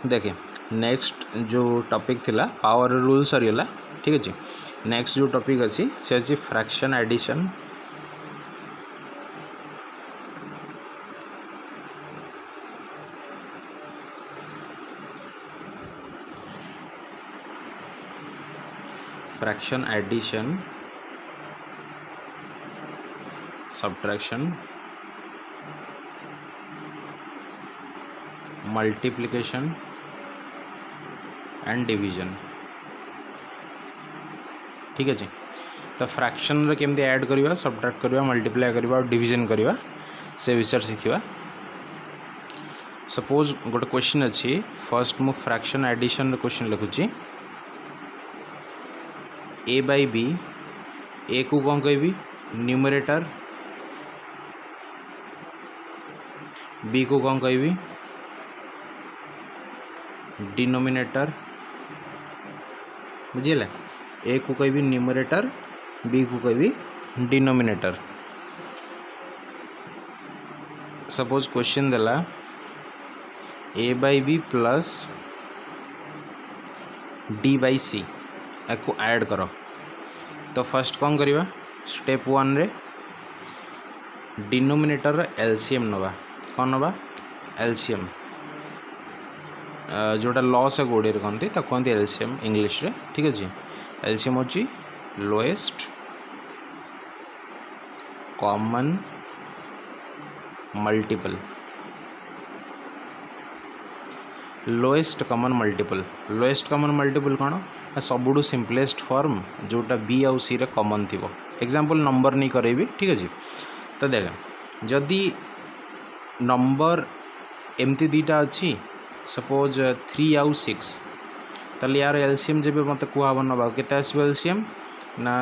देखे नेक्स्ट जो टॉपिक थिला पावर रूल सरीगला। ठीक अच्छे नेक्स्ट जो टॉपिक अच्छी से अच्छी fraction addition fraction addition subtraction multiplication and division. ठीक है तो फ्रैक्शन रे केमती ऐड करवा सब्ट्रैक्ट करवा मल्टीप्लाई करवा और डिवीजन करवा से विषय शिखा। सपोज गोटे क्वेश्चन अच्छी फर्स्ट मु फ्रैक्शन एडिशन क्वेश्चन लिखुची ए बाई बी ए को कौन कहबी न्यूमरेटर बी को कौन कहबी डिनोमिनेटर बुझे ए को कहबी न्यूमरेटर बी को कहबी डिनोमिनेटर। सपोज क्वेश्चन देला A by B plus D by C को ऐड करो तो फर्स्ट कौन करवा स्टेप 1 रे डिनोमिनेटर एलसीएम नवा कौन नवा एलसीएम जोटा लॉस है गोड़े कहते कहते एलसीएम इंग्लिश रे। ठीक अच्छे एलसीएम होची lowest common multiple lowest common multiple कौन सबुठू सिंपलेस्ट फॉर्म जोटा बी आउ सी रे कॉमन थी एग्जांपल नंबर नहीं करेबी। ठीक अच्छे तो देख जदि नंबर एमती दीटा अच्छी सपोज 3 आउ 6 ताले यार एलसीएम जब मत कहब नवा के एलसीएम ना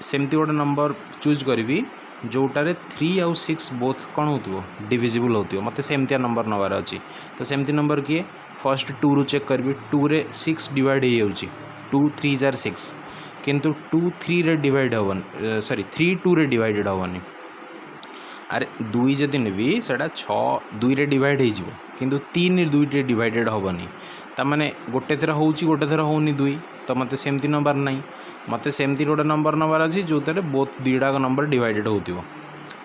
सेमती गोटे नंबर चूज करी जोटारे 3 आउ 6 बोथ कौन हो डिविजिबल हो मत सेमती नंबर नवार अच्छी तो सेमती नंबर किए फर्स्ट 2 रु चेक करी 2 रे 6 डिवाइड हो 2 3 जार 6 किंतु 2 3 रे डिवाइड हवन सॉरी 3 2 रे डिवाइडेड हवनी अरे 2 जदि नेबी सेटा 6 2 रे डिवाइड हो किंतु 3 2 रे डिवाइडेड हवनी तामाने गोटे थर होउची गोटे थर होउनी 2 तो मते सेमती नंबर नहीं मते सेमती गोटे नंबर नंबर अच्छी जो बोथ दुईटा नंबर डिवाइडेड हो।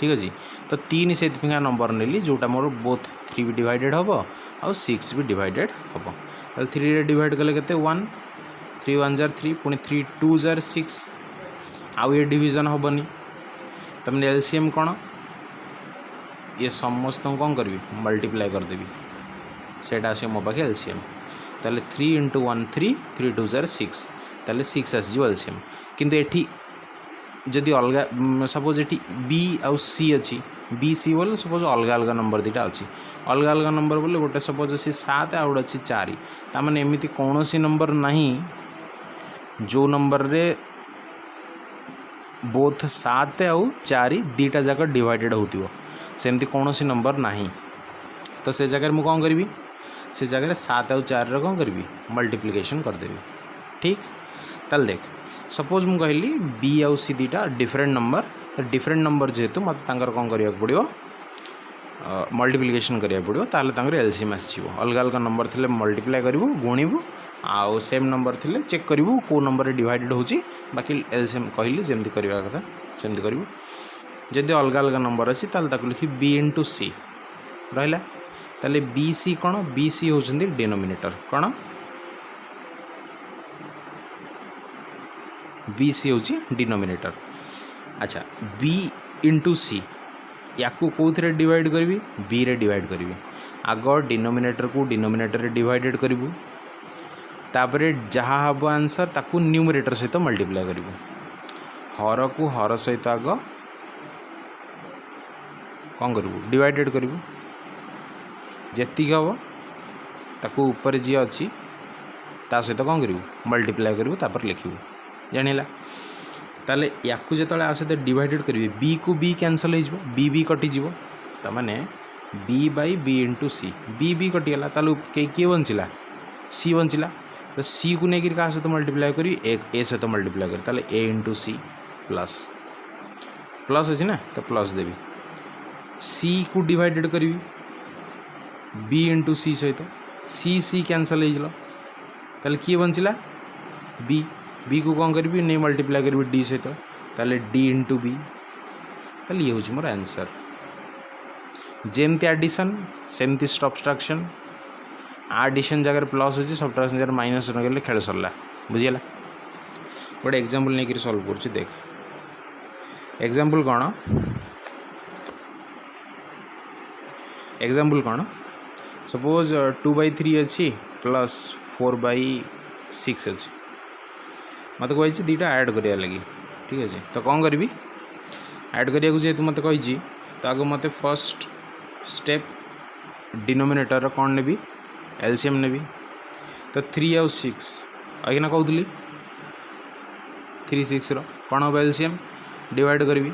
ठीक अच्छे तो 3 से नंबर नेली जोटा मोर बोथ 3 भी डिवाइडेड हम आउ 6 भी डिवाइडेड हम 3 रे डिवाइड कले केते 1 3 1 जार 3 पुणी 3 2 जार 6 आउ ये डिवीजन हेनी तमें एलसीएम कौन ये समस्त कौन करी मल्टीप्लाई करदेवी सेटा आस मो पाखे एलसीएम ताले 3 इंटू 1 3 3 2 जार 6 ताले 6 आसो एलसीएम किंतु एठी जदि अलग सपोज एटी बी आउ सी अच्छी बी सी बोले सपोज अलग अलग नंबर दीटा अच्छी अलग अलग नंबर बोले गोटे सपोज अच्छी 7 आउ गोटे अच्छी 4 तामाने एमिति कौन सी नंबर नहीं जो नंबर रे बोथ 7 आउ 4 दीटा जाक डिवाइडेड होतिबो सेमती कौन सी नंबर नहीं तो से जगह मु कौन करी से जगह 7 आउ 4 रे कौन करी मल्टीप्लिकेशन करदेवी। ठीक ताल देख सपोज मु कहली बी आउ सी दीटा डिफरेंट नंबर जेहेतु मत कौन करा पड़ो मल्टीप्लिकेशन करा पड़ो ताले एलसीएम आसो अलग अलग नंबर थे मल्टीप्लाई करूँ गुणबू आउ सेम नंबर थे चेक करूँ कौ नंबर डिवाइडेड हो बाकी एलसीएम कहली जमी करवा कथा सेमती करूँ जदि अलग अलग नंबर अच्छी लिखी बी इंटू सी रहा ताले बी सी कौन बी सी होती डिनोमिनेटर कौन बी सी हूँ डिनोमिनेटर। अच्छा बी इंटू सी या कौन डिवाइड करी बी रे डिवाइड करी आग डिनोमिनेटर को डिनोमिनेटर रे डिवाइडेड करूँ तापरे जहाँ हम आंसर ताकू न्यूमरेटर सहित मल्टीप्लाई करूँ हर को हर सहित आग कौन करूँ डिवाइडेड करूँ जी हम ताकू ऊपर जी अच्छी ता सहित कौन करूँ मल्टीप्लाई करूँ तापर लिखू जानिला ताले याकू जो आस डिवाइडेड करेंगे बी को बी कैंसल हो बी बी कटिज तमाने B by B into C B कटिगला किए बंचला सी बंचला तो सी को लेकिन क्या सहित मल्टीप्लाई करी ए सहित मल्टीप्लाई करी ताले ए इंटू सी प्लस प्लस अच्छी ना तो प्लस देवी सी को डिवाइडेड करी बी इंटू सी सहित सी सी कैनसल हो ताले किए बंचला बी बी को कौन करी नहीं मल्टीप्लाई करी डी सहित ताले डी इंटू बी ताले ये हूँ मोर आंसर जेमती एडिशन सेमती सब्ट्रैक्शन एडिशन जगह प्लस अच्छी सब्ट्रैक्शन जगह माइनस नगले खेल सरला बुझीगला गोटे एग्जांपल नहीं कि सॉल्व कर देख एग्जांपल कौन एग्जांपल कौन सपोज 2/3 अच्छी प्लस 4/6 अच्छी मत कही दीटा ऐड करिया लगी ठीक अच्छे तो कौन करी ऐड करिया जेहेतु मत कही तो आगे मत फर्स्ट स्टेप डिनोमिनेटर कौन नेबी एलसीएम नेबी तो 3 और 6 अगिना कहूली 3 6 कौन हम एलसीएम डिवाइड करी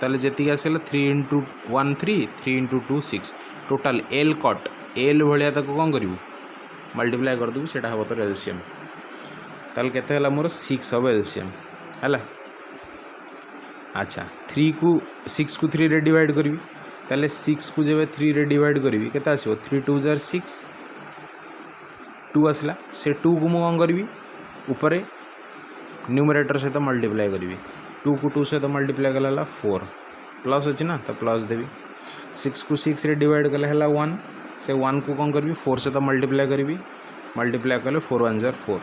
ताले जी आसला 3 into 1 3 3 into 2 6 total L cut L भाया कौन करूँ मल्टीप्लाई करदेबू से हम तो एलसीएम ताल के मोर 6 हम एलसीएम है अच्छा 3 को 6 को 3 रे डिवाइड करी ताले 6 को जब 3 रे डिवाइड करी केते आसो 3 2 जार 6 2 आसला से 2 को मुझे कौन करी ऊपर न्यूमरेटर सहित मल्टीप्लाई करी 2 को 2 सहित मल्टीप्लाई कला 4 प्लस अच्छी ना तो प्लस देवी 6 को 6 रे डिवाइड कले 1 से 1 को कौन करी 4 सहित मल्टीप्लाई करी मल्टीप्लाई कले 4 1 जार 4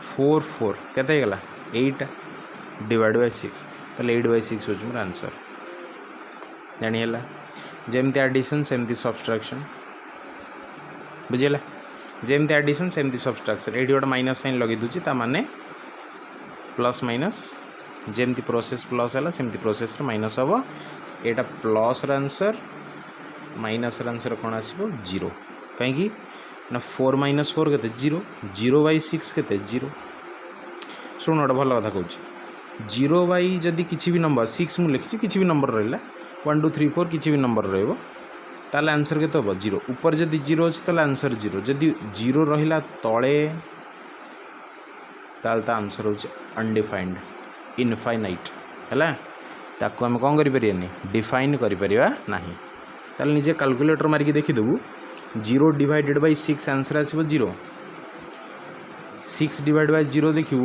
4 4 केते गला 8 डिवाइड बाय 6 ताले 8/6 हो मोर आंसर जानीला जेमती एडिशन सेमती सब्ट्रैक्शन बुझीगला जेमती एडिशन सेमती सब्ट्रैक्शन ये गोटे माइनस साइन लगे दूची ता माने प्लस माइनस जेमती प्रोसेस प्लस है सेमती प्रोसेस माइनस हम यहाँ प्लस आंसर माइनस आंसर कौन आसो 0 कहीं ना 4 - 4 के 0 0/6 के 0 शुण गोटे भल कथा कहूँ 0 बाई जदि किसी भी नंबर 6 मुझे लिखी किसी भी नंबर रहा 1 2 3 4 किसी भी नंबर रहा आंसर के 0 ऊपर जदि 0 अच्छी तो आंसर 0 जदि 0 रहा तले ता आंसर हो अनडिफाइंड इनफाइनाइट है ताको आम कौन करें डिफाइन करना ताल निजे कैलकुलेटर मारिक देखीदेबू 0 डिवाइडेड बाय 6 आंसर आसो 0 6 डिवाइड बाय 0 देखू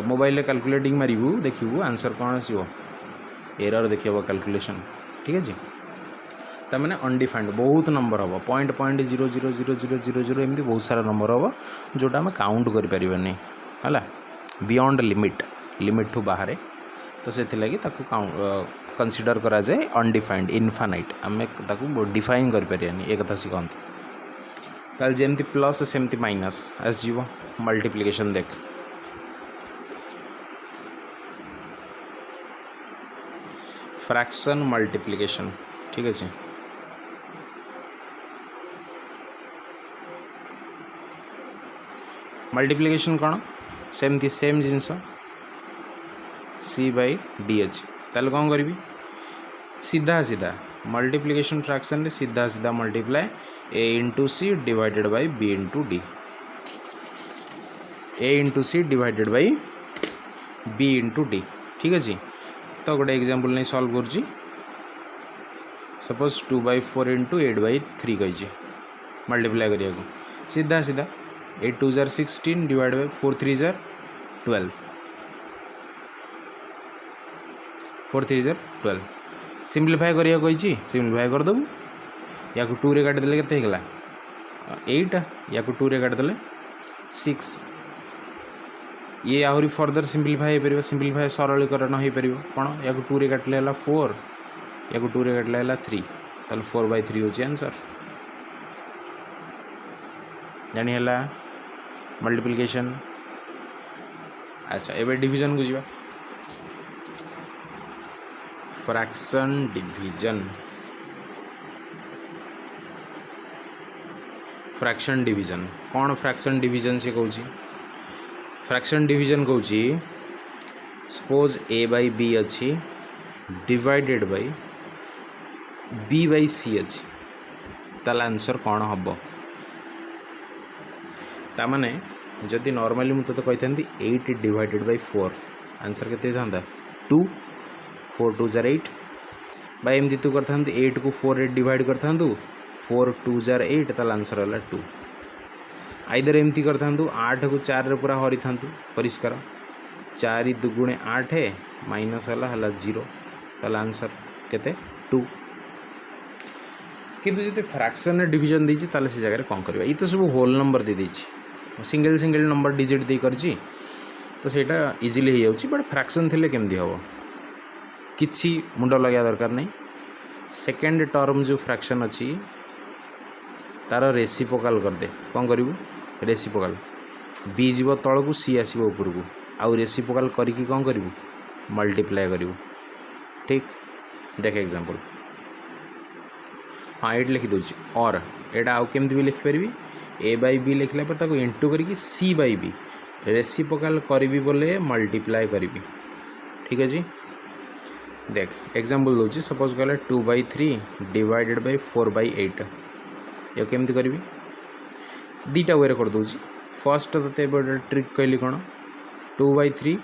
मोबाइल कैलकुलेटिंग मारू देखू आंसर कौन आसो एरर देखिए कैलकुलेशन ठीक है तमें अनडिफाइंड बहुत नंबर हम पॉइंट 0.000000 एमती बहुत सारा नंबर हम जोटा आम काउंट करें है बियॉन्ड लिमिट ठू बाहर तो से कंसीडर करा जाए अनडिफाइंड इनफाइनाइट आम डिफाइन करें एक कथा शिखती ताल जमती प्लस सेमती माइनस आसो मल्टीप्लिकेशन देख फ्रैक्शन मल्टीप्लिकेशन ठीक है मल्टीप्लिकेशन कौन सेमती सेम जिनस C/D अच्छी ताल कौन करी सीधा सीधा मल्टीप्लिकेशन फ्रैक्शन सीधा सीधा multiply A into C divided by B into D A into C divided by B into D ठीक अच्छे तो गोटे एग्जांपल नहीं सॉल्व कर सपोज 2/4 इंटू 8/3 कही मल्टीप्लाई करिया सीधा सीधा 8 2 jar 16 divide by 4 3 jar 12 4 3 jar 12 simplify करिया कही सिंप्लीफाई करदेबू या 2 रे काटिदेले केते होगा 8 या 2 रे काटिदेले 6 ये आहरी फर्दर सिंप्लीफाई हो सिंप्लीफाई सरलीकरण हो पार कौन या 2 रे काटिले 4 या 2 रे काटिले 3 ताल 4/3 हो आंसर जानी है मल्टीप्लिकेशन अच्छा एवं डिविजन को जीवा फ्रैक्शन डिविजन फ्रैक्शन डिविजन कौन फ्रैक्शन डिविजन से कहूँ फ्रैक्शन डिविजन कहूँ सपोज A/B अच्छी डिवाइडेड बाय B/C अच्छी ताल आंसर कौन हम ताने जदि नॉर्मली मुझे तो कही 8 डिवाइडेड बाय 4 आंसर के 2 4 2 जार 8 बाय एमती तू करता 8 को 4 रे डिवाइड करता 4 2 जार 8 ताल आंसर है 2 आइदर एमती कर था 8 को 4 रे पूरा हरी था परिष्कार 4 दुगुणे 8 माइनस है 0 ताल आंसर केते 2 किंतु जो फ्रैक्शन डिवीजन देती ताले से जगह कौन करवा ये तो सब होल नंबर दे देछि सिंगल सिंगल नंबर डिजिट दे करछि तो सेटा इजीली हो जाउछि बट फ्रैक्शन थिले केमदी हबो किछि मुंड लगा दरकार नहीं सेकेंड टर्म जो फ्रैक्शन अच्छी तार रेसिप्रोकाल कर दे कौन करूँ रेसिप्रोकाल बी जीव तल को सी आसो ऊपर को आउ रेसिप्रोकाल करिकी कौन करूँ मल्टीप्लाए करूँ ठीक देख एग्जांपल हाँ ये लिखी दूसरी और एटा आउ केमती भी लिखिपारि ए बाई बी लिखला पर ताको इंटू करी सी बाई बी रेसिप्रोकाल करी बोले मल्टीप्लाए करी ठीक है जी देख एग्जांपल दूसरी सपोज कहला 2/3 डिवाइडेड बाय 4/8 ये केमती करी दीटा वे कर दूसरी फर्स्ट तो ट्रिक कहली कौन 2/3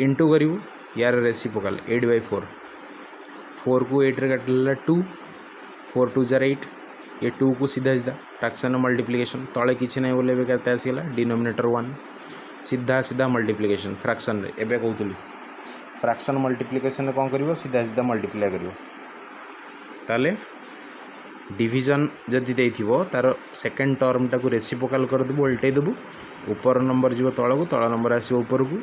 इंटू करूँ यार रेसिप्रोकाल 8/4 4 को 8 रे काटला 2 4 2 जार 8 ये 2 को सीधा सीधा फ्रैक्शन मल्टीप्लिकेशन तले किसी ना बोले कहते आसगला डिनोमिनेटर 1 सीधा सीधा मल्टीप्लिकेशन फ्रैक्शन रे एबे कहूली फ्रैक्शन मल्टीप्लिकेशन कौन कर सीधा सीधा मल्टीप्लाई कर ताले डिवीजन जदि देथिबो तार सेकेंड टर्म टाको रेसिप्रोकाल कर देबो उल्टे देबो ऊपर नंबर जीव तल को तल नंबर आसीबो ऊपर को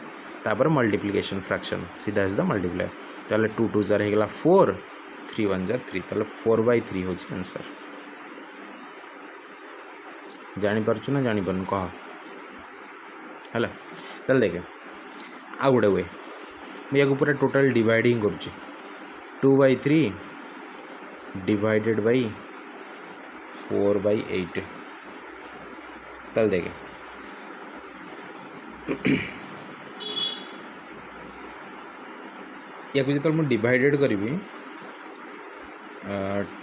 तापर मल्टीप्लिकेशन फ्रैक्शन सीधा सीधा मल्टीप्लाई ताले 2 2 जार हेगला 4 3 1 जार 3 ताले 4/3 हो आंसर जानी परछु ना जानी परनु कह हला ताले देखे आ गुडे वे मैं या पूरा टोटल डिवाइडिंग कर 2/3 डिवाइडेड बाई 4/8 तल देखे या जो मुझे डिवाइडेड करी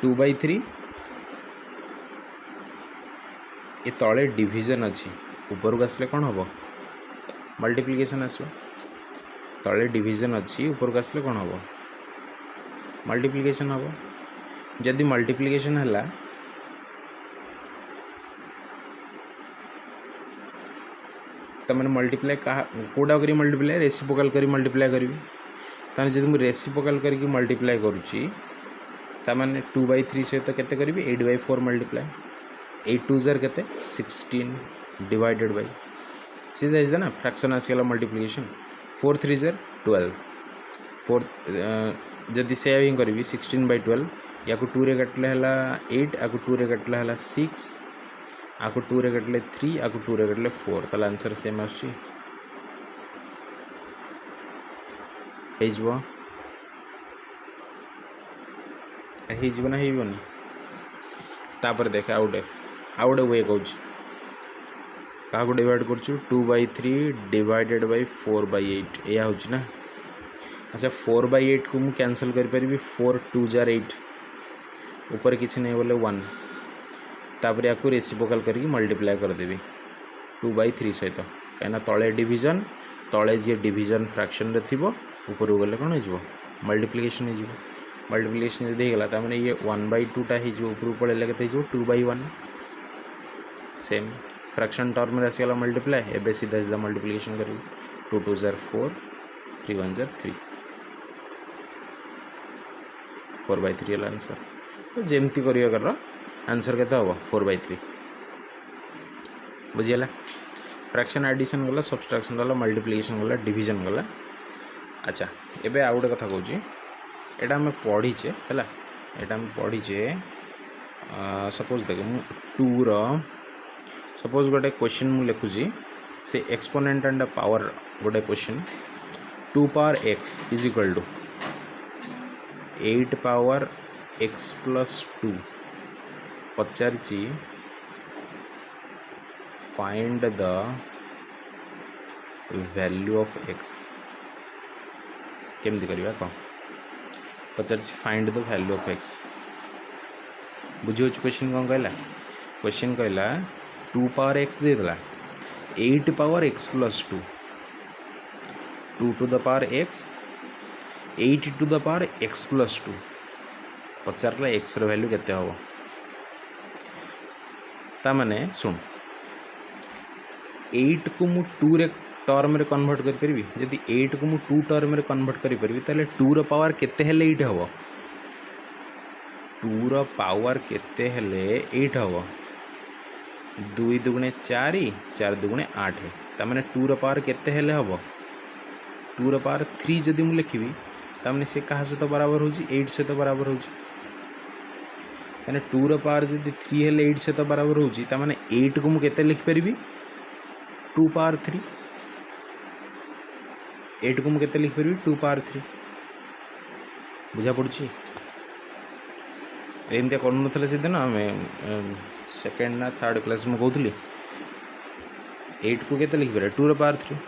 2/3 ये तले डिवीजन अच्छी ऊपर को आसले कौन हम मल्टीप्लिकेशन आसो तले डिवीजन अच्छी ऊपर को आसले कौन हम मल्टीप्लिकेशन हम जदि मल्टीप्लिकेशन है तो मैंने मल्टीप्लाई कौटा करी मल्टीप्लाई रेसिप्रोकाल करी मल्टीप्लाई करी ताने जब मुझे रेसिप्रोकाल करके मल्टीप्लाई करुच्ची ताने 2/3 सहित केते करी 8/4 मल्टीप्लाई 8 2 जार केते 16 डिवाइडेड बाई सीधा सीधा ना फ्रैक्शन आसगला मल्टीप्लिकेशन 4 3 जार 12 4 जदि से ही करी 16/12 या 2 रे कटले है 8 या 2 रे कटले है 6 आको 2 रे कटले 3 आको 2 रे कटले 4 ताले आंसर सेम आछी ना हेबनी तापर देखे आउटे वे कौन क्या डिवाइड कर 2/3 डिवाइडेड बाई 4/8 या हूँ ना अच्छा 4/8 को मुझे कैंसल करी 4 2 जार 8 ऊपर किसी नहीं बोले 1 तापर या रेसिप्रोकाल करके मल्टीप्लाई करदेवी 2/3 सहित कहीं तले डिवीजन तले जी डिवीजन फ्रैक्शन रे थिबो ऊपर गले कौन हो मल्टीप्लिकेशन हो मल्टीप्लिकेशन जब होगा तो ये 1/2 टा हो ऊपर पड़े के 2/1 सेम फ्रैक्शन टर्म में आसगला मल्टीप्लाई एवं सीधा सीधा मल्टीप्लिकेशन कर 2 2 जार 4 3 1 जार 3 4/3 आंसर तो जमती कर आंसर के हम 4/3 बुझीगला फ्रैक्शन एडिशन गला सब्सट्रैक्शन गला मल्टीप्लिकेशन गला डिवीजन गला अच्छा एबे आ गोटे कथा कहूँ एटा आम पढ़ीचे है एटा आम पढ़ीचे सपोज देख 2 सपोज गोटे क्वेश्चन मु लिखुची से एक्सपोनेंट एंड पावर गोटे question 2 power x is equal to 8 power x plus 2 पचारची find the value of x केमती करवा कह पचार find the value of x बुझे क्वेश्चन कौन कहला क्वेश्चन कहला 2 पावर x दे देला 8 power x plus 2 2 to the power x 8 to the power x plus 2 पचारला x रो वैल्यू केते हबो ताने शुण 8 को मु 2 रे टर्म रे कन्वर्ट कर परबी जदि 8 को मु 2 टर्म रे कन्वर्ट कर परबी ताले 2 रो पावर केते हेले 8 हबो 2 रो पावर केते हेले 8 हबो 2 दुगुणे 4 4 दुगुणे 8 ताने 2 रो पावर केते हेले हबो 2 रो पावर 3 जदि मु लिखिबी ताने से कहा सहित बराबर होची 8 सहित बराबर होची माने 2 रो पावर जदि 3 हेले 8 सहित बराबर होची ता माने 8 को मु केते लिख परबी 2 पावर 3 8 को मु केते लिख परबी 2 पावर 3 बुझा पड़ुची एमती कर नथिले से दिन आम सेकेंड ना थर्ड क्लास में कहूली 8 को केते लिख पारे 2 रो पावर 3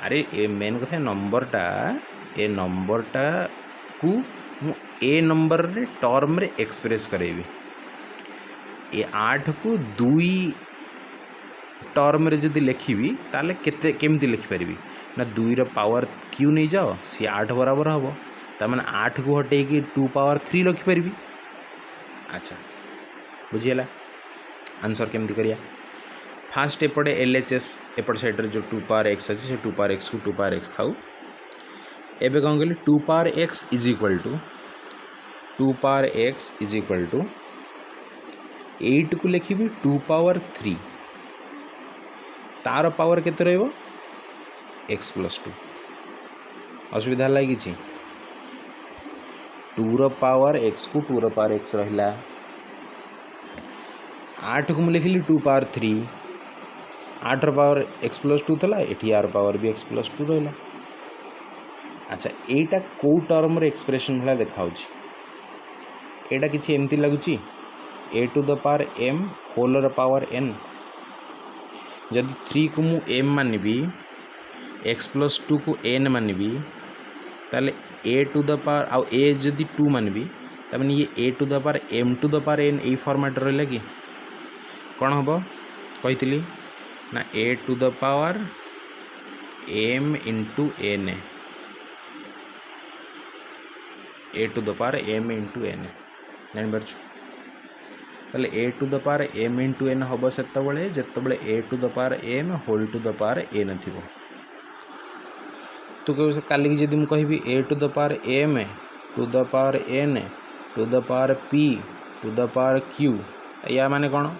अरे ए मेन कथा नंबरटा को मु ए नंबर रे टर्म रे एक्सप्रेस करेबी ए 8 को 2 टर्म रे जदि लिखिबी ताले केते केमती लिखि परबी ना 2 रो पावर क्यू नहीं जाओ सी 8 बराबर हबो ता माने 8 को हटे कि 2 पावर 3 लिखि परबी अच्छा बुझियला आंसर केमती करिया फास्ट एपटे एलएचएस एपट साइड रे जो 2 पावर x अछि से 2 पावर x को 2 पावर x थाउ एबे कौन कहली 2 power x is equal to 2 power x is equal to 8 को लिखिबी 2 पावर 3 तार पावर केते रहइबो x प्लस 2 असुविधा लागी छी 2 रो पावर x को 2 रो पावर x रहिला 8 को मु लिखिली 2 पावर 3 8 रो पावर x प्लस 2 थला एठी आर पावर भी x प्लस 2 रहिला अच्छा एटा को टर्म रे एक्सप्रेशन भला देखाउची एटा किछि एमती लागुची a to the power m whole रो पावर n जदि 3 को मु m मानबी x प्लस 2 को n मानबी ताले a टू द पावर आ a जदि 2 मानबी तब ये a to the power m to the power n ए फॉर्मेट रहला कि कौन हम कही ना a to the power m into n a to the power m into n जान पारछु ताले a to the power m into n हम से जिते a to the power m whole to the power n थी तो कह काली जदि मुझे a to the power m to the power n to the power p to the power q या माने कौन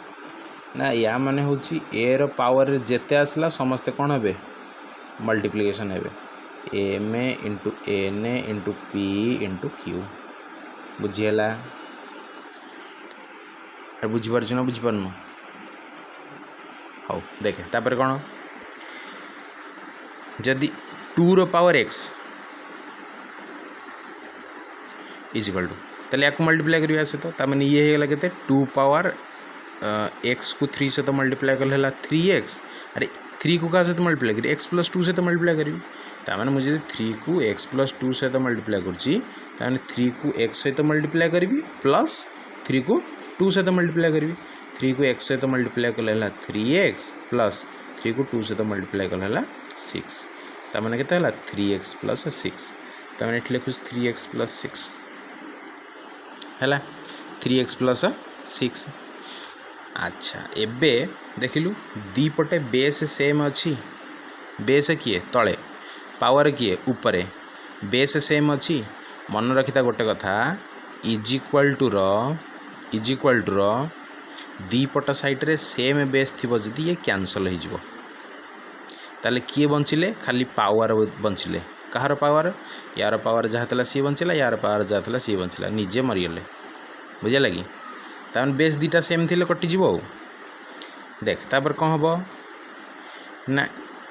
ना या माने होची a रो पावर जेते आसला समस्ते कौन हे मल्टीप्लिकेशन हे m into n into p into q बुझीला बुझीपार ना बुझीपारनु हाँ देखे तापर कौन जदि 2 रो power x is equal to ताले याक मल्टीप्लाई करिया से तो तामें ये हेला केते 2 पावर x को 3 से तो मल्टीप्लाई कर हेला 3x अरे 3 को का से तो मल्टीप्लाई करी x प्लस 2 से तो मल्टीप्लाई करी तामें मुझे 3 को x प्लस 2 से तो मल्टीप्लाई करची तामें 3 को x से तो मल्टीप्लाई करी प्लस 3 को 2 से तो मल्टीप्लाई करी 3 को x से तो मल्टीप्लाई कर हेला 3x प्लस 3 को 2 से तो मल्टीप्लाई कर हेला 6 तामें केते हेला 3x प्लस 6 तामें एठी लिखुस 3x प्लस 6 हैला 3x प्लस 6 अच्छा एबे देखिलु दी पटे बेस सेम अच्छी बेस किए तले पावर किए ऊपरे बेस सेम अच्छी मन रखिता गोटे कथा इज इक्वल टू रो दी पट साइड रे सेम बेस थिबो जदि ये कैंसल हो जिवो ताले किए बंचिले खाली पावर बंचिले कहार पावर यार पावर जहाँ थला सी बंचिला यार पावर जहाँ थला सी बंचिला निजे मरीगले बुझे लगी तान बेस दीटा सेम थिले कटि जीवो देख तापर कौन हम ना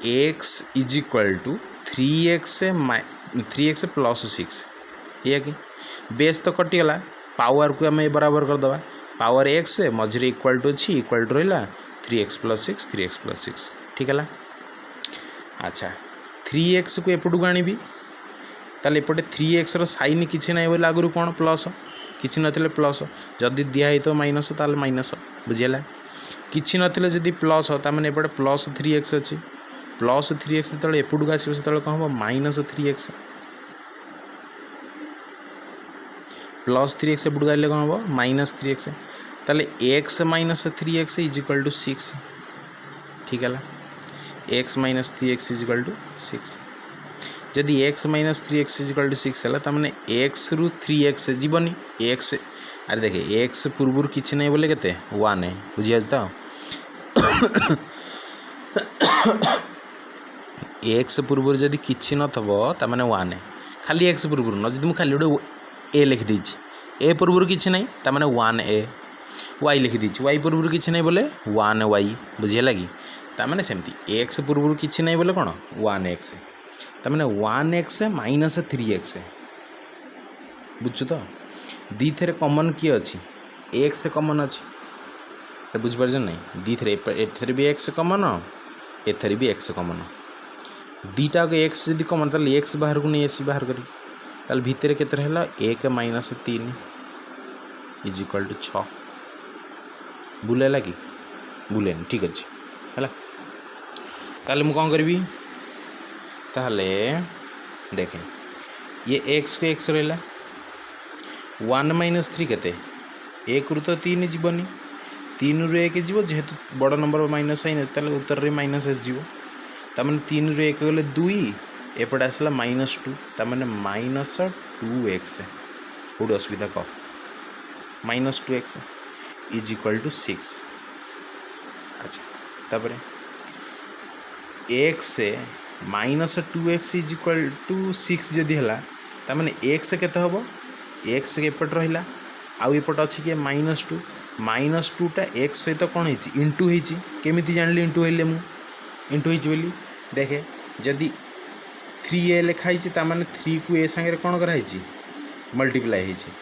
x is equal to 3x plus 6 ये कि बेस तो कटिगला पावर को आम बराबर करदे पावर x मझे इक्वल टू अच्छी इक्वल टू रहा 3x प्लस 6 ठीक है अच्छा 3x को एपटू आनी ताले एपटे 3x साइन किसी ना बोले आगुरी कौन प्लस किसी नथिले प्लस जदि दिखाई तो माइनस ताले माइनस बुझीला किसी नथिले जदि प्लस ताने एपटे प्लस 3x अच्छी प्लस 3x जो एपटू आसो से कौन हम माइनस 3x प्लस 3x एपटू आइले कौन हम माइनस 3x ताले x minus 3x is equal to 6 ठीक है x minus 3x is equal to 6 जदि x minus 3x is equal to 6 है तार एक्स रु 3x जीवनी एक्स अरे देखे एक्स पूर्व किसी नहीं बोले के 1 है बुझी तो एक्स पूर्व जदि किसी नथबो ता माने 1 है खाली एक्स पूर्व न जदि खाली गोटे ए लिखिदी ए पूर्व किसी नहीं ता माने 1 ए वाई लिखिदी वाई पूर्व किसी नहीं बोले 1 वाई बुझीगला कि ताने सेमती एक्स पूर्व किसी नहीं बोले कौन 1 एक्स ताने 1 एक्स माइनस 3x बुझु तो दी थे कमन किए अच्छी एक्स कमन अच्छी बुझिपार नहीं दी थे एथेर भी एक्स कमन एथेर भी एक्स कमन दीटा एक्स जब कमन ताल एक्स बाहर को नहीं एस बाहर कर भितर के 1 माइनस 3 इज इक्वल टू 6 बुलेला कि बुलेनि ठीक अच्छे है ताले मु कौन करी ताहले देखें ये एक्स को एक्स रहा 1 माइनस 3 के 1 रु तो 3 जीवनी 3 रु 1 जीव जेहेतु बड़ नंबर माइनस साइन अच्छे उत्तर में माइनस एस जीव तार 3 रु 1 गले 2 एपटे आसला माइनस 2 तार माइनस 2x कौट असुविधा कह minus 2x is equal to 6 अच्छा तापर x minus 2x is equal to 6 जदि है तार एक्स केते हम एक्स एपट रहा आउ एपट अच्छी कि माइनस 2टा एक्स सहित कौन है इंटू होमी जान इंटू हेल्ले मु इंटू होली देखे जदि 3a लिखाई तार 3 को ए सांगे कौन कराई मल्टीप्लाई हो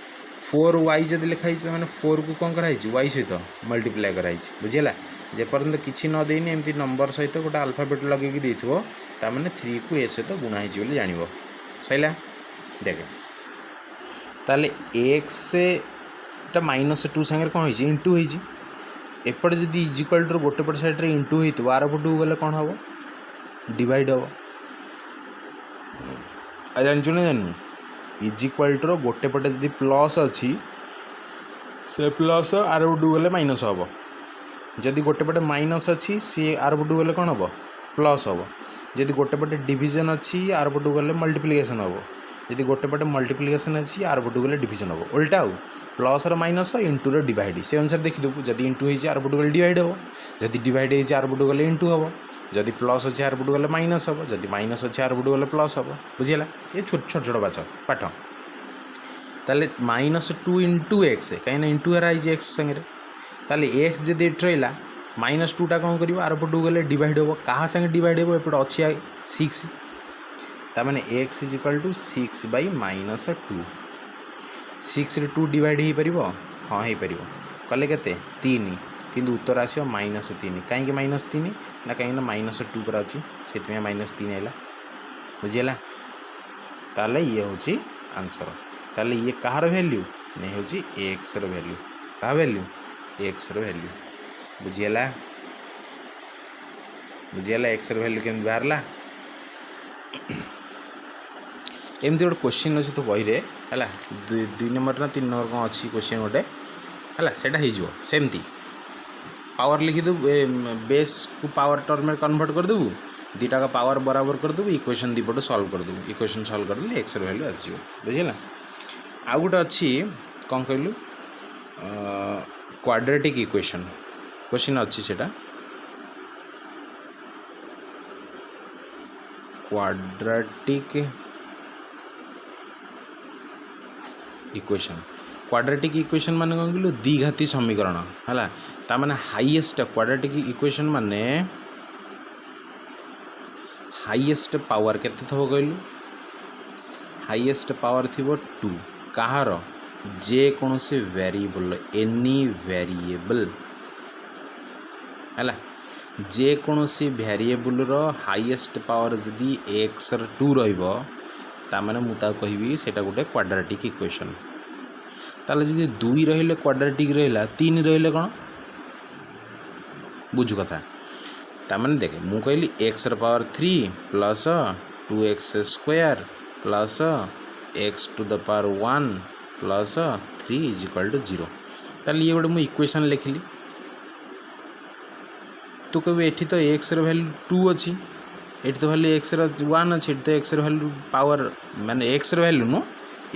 4y जब लिखाई मैंने 4 को कौन कराई y सहित मल्टीप्लाई कराई बुझीगला जेपर्यंत किसी न देनी एमती नंबर सहित गोटे अल्फाबेट लगे देथिबो ता माने 3 को ए सहित गुणा होइछि बोली जानिबो सैला देख ताले x टा माइनस 2 संगे कौन होइछि इंटू होइछि एपट जदि इज इक्वल टू गोटे पट साइड रे इंटू होइतो आर पटू गले कौन हबो डिवाइड हबो आ जानछु ना जानू इज इक्वल टू गोटे पटे जदि प्लस अच्छी से प्लस आर पटू गले माइनस हम जदि गोटे पटे माइनस अच्छी सी आर पटू गले कौन हम प्लस हम जदि गोटे पटे डिविजन अच्छी आर पटू गले मल्टीप्लिकेशन हम जदि गोटे पटे मल्टीप्लिकेशन अच्छी आर पटू गले डिविजन हम उल्टा आउ प्लस माइनस इंटू डिवाइड से अनुसार देखीदेबू जदि इंटू होइछि आर पटू गले डिवाइड हम जदि डिवाइड होइछि आर पटू गले इंटू हम जदि प्लस अच्छे आर पटू गले माइनस हम जदि माइनस अच्छे आर पटू गले प्लस हम बुझीगला ये छोट छोट छोट बाच पाठ ताले माइनस 2 इंटू एक्स कहीं इंटू हरा एक्स संगे ताले एक्स जदि रहा माइनस 2टा कौन कर आर पटू गले डिवाइड हम क्या संगे डिवाइड हम एपटे अच्छी 6 तार माने x is equal to 6 by minus 2 6 रे 2 डिवाइड हो पार हाँ हो पार कले के 3 किंतु उत्तर आसो माइनस 3 कहीं माइनस 3 ना कहीं माइनस 2 पर अच्छी से माइनस 3 है बुझीगला ताले ये हूँ आंसर ताले ये कहार वैल्यू नहीं हूँ एक्स वैल्यू क्या वैल्यू एक्स वैल्यू बुझीगला बुझीगला एक्स वैल्यू केमती बाहरला एमती गोटे क्वेश्चन अच्छे तो बही रे है 2 नंबर ना 3 नंबर कौन अच्छी क्वेश्चन गोटे है सेटा हो सेमती पावर लिखिदेबू बेस को पावर टर्म में कन्वर्ट करदेबू दुटा का पावर बराबर करदेबू इक्वेशन दीपट सल्व करदेबू इक्वेशन सल्व करदे एक्स वैल्यू आसो बुझीगला आउ गोटे अच्छी कौन कहलु क्वाड्रेटिक इक्वेशन क्वेश्चन अच्छी सेटा क्वाड्रेटिक इक्वेशन क्वाड्रेटिक इक्वेशन माने कौन कहलु द्विघाती समीकरण है ताने हाईएस्ट क्वाड्रेटिक इक्वेशन माने हाईएस्ट पावर केते थबो कहलु हाईएस्ट पावर थिबो 2 कहार जे कौन से वेरिएबल एनी वेरिएबल है जे कौन से वेरिएबल रो हाईएस्ट पावर जदि एक्स 2 रहिबो तामाने मुता कहबी सेटा गोटे क्वाड्रेटिक इक्वेशन ताले जदि 2 रहिले क्वाड्रेटिक रहिला 3 रहिले कौन बुझु कथा तामाने देखे मु कहली एक्स रो power 3 plus 2x square plus x to the power 1 plus 3 is equal to 0 ताले ये गोटे मुझे इक्वेशन लिखली तो कभी एठी तो एक्स वैल्यू 2 अच्छी ये तो वैल्यू एक्स 1 अच्छी तो एक्स वैल्यू पावर माने एक्स वैल्यू नो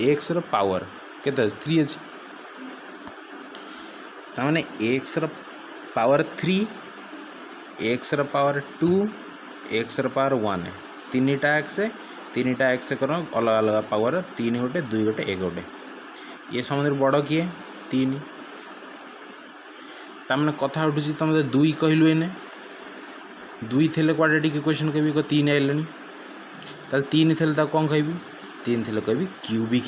एक्स पावर केते 3 अच्छी ताने x power 3 x power 2 x power 1 तीनटा एक्स कर अलग अलग पावर 3 गोटे 2 गोटे 1 गोटे ये समझ बड़ किए 3 तमें कथा उठुची तुम 2 कहलु एने 2 थे क्वाड्रेटिक इक्वेशन कभी 3 आइले ताल 3 थे कौन कहबी 3 थे कह क्यूबिक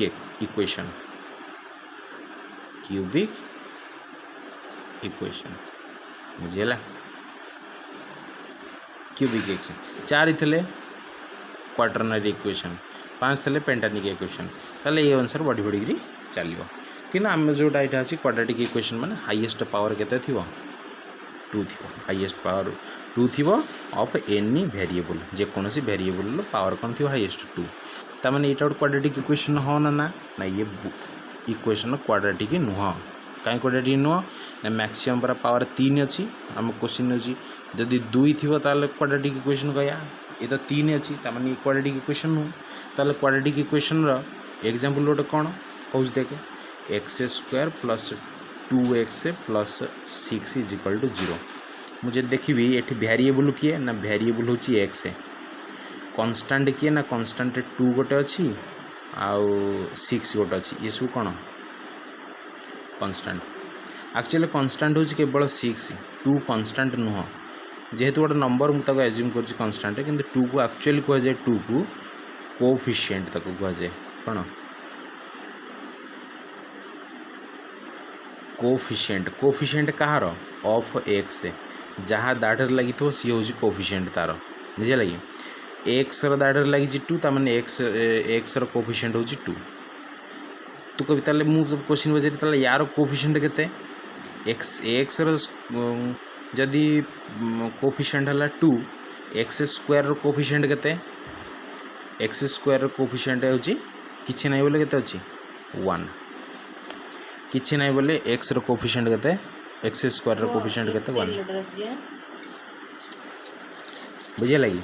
इक्वेशन बुझेगा क्यूबिक इक्वेशन 4 थे क्वाटरनरी इक्वेशन 5 थे पेंटानिक इक्वेशन ताले ये अनुसार बढ़ी बढ़ी चलो कि आम जोटा यहाँ अच्छी क्वाड्रेटिक इक्वेशन माने हाईएस्ट पावर केते थिबो 2 थी हाईएस्ट पावर 2 थी ऑफ एनी वेरिएबल जेकोसी वेरिएबल पावर कौन थी हाईएस्ट 2 ताने यहाँ गोटे क्वाड्रेटिक इक्वेशन हाँ ना ये इक्वेशन क्वाड्रेटिक नुह कहीं क्वाड्रेटिक नुह ना मैक्सिमम पर पावर 3 अच्छी आम क्वेश्चन अच्छी जदि 2 थी ताल क्वाड्रेटिक इक्वेशन कह ये तो 3 अच्छी ताने क्वाड्रेटिक इक्वेशन नुह ताल क्वाड्रेटिक इक्वेशन एग्जांपल गोटे कौन कौन देख x square plus 2x plus 6 is equal to 0 मुझे देखी ये वेरिएबल किए ना वेरिएबल हूँ एक्स कॉन्स्टेंट किए ना कॉन्स्टेंट 2 गोटे अच्छी आउ 6 गोटे अच्छी ये सब कौन कॉन्स्टेंट एक्चुअली कॉन्स्टेंट हूँ केवल 6 2 कॉन्स्टेंट नुह जेहेतु गोटे नंबर मुझे एज्यूम कर कॉन्स्टेंट कि 2 को एक्चुअली कह जाए 2 को कोफिशिएंट ताको कह जाए कौन कोफिशिएंट कहार ऑफ एक्स जहाँ दाढ़ लगी थो सी हूँ कोफिशिएंट तार बुझे लगे एक्स दाढ़ लगी 2 ताने एक्स कोफिशिएंट हूँ 2 तू कभी ताले मुझे क्वेश्चन बजे ताले यार कोफिशिएंट केते एक्स जदि कोफिशिएंट है 2 एक्स स्क्वायर कोफिशिएंट केते एक्स स्क्वायर कोफिशिएंट हूँ किसी ना बोले केते अच्छी 1 किसी ना बोले एक्स कोफिशिएंट केते एक्स स्क्वायर कोफिशिएंट केते 1 बुझे लगी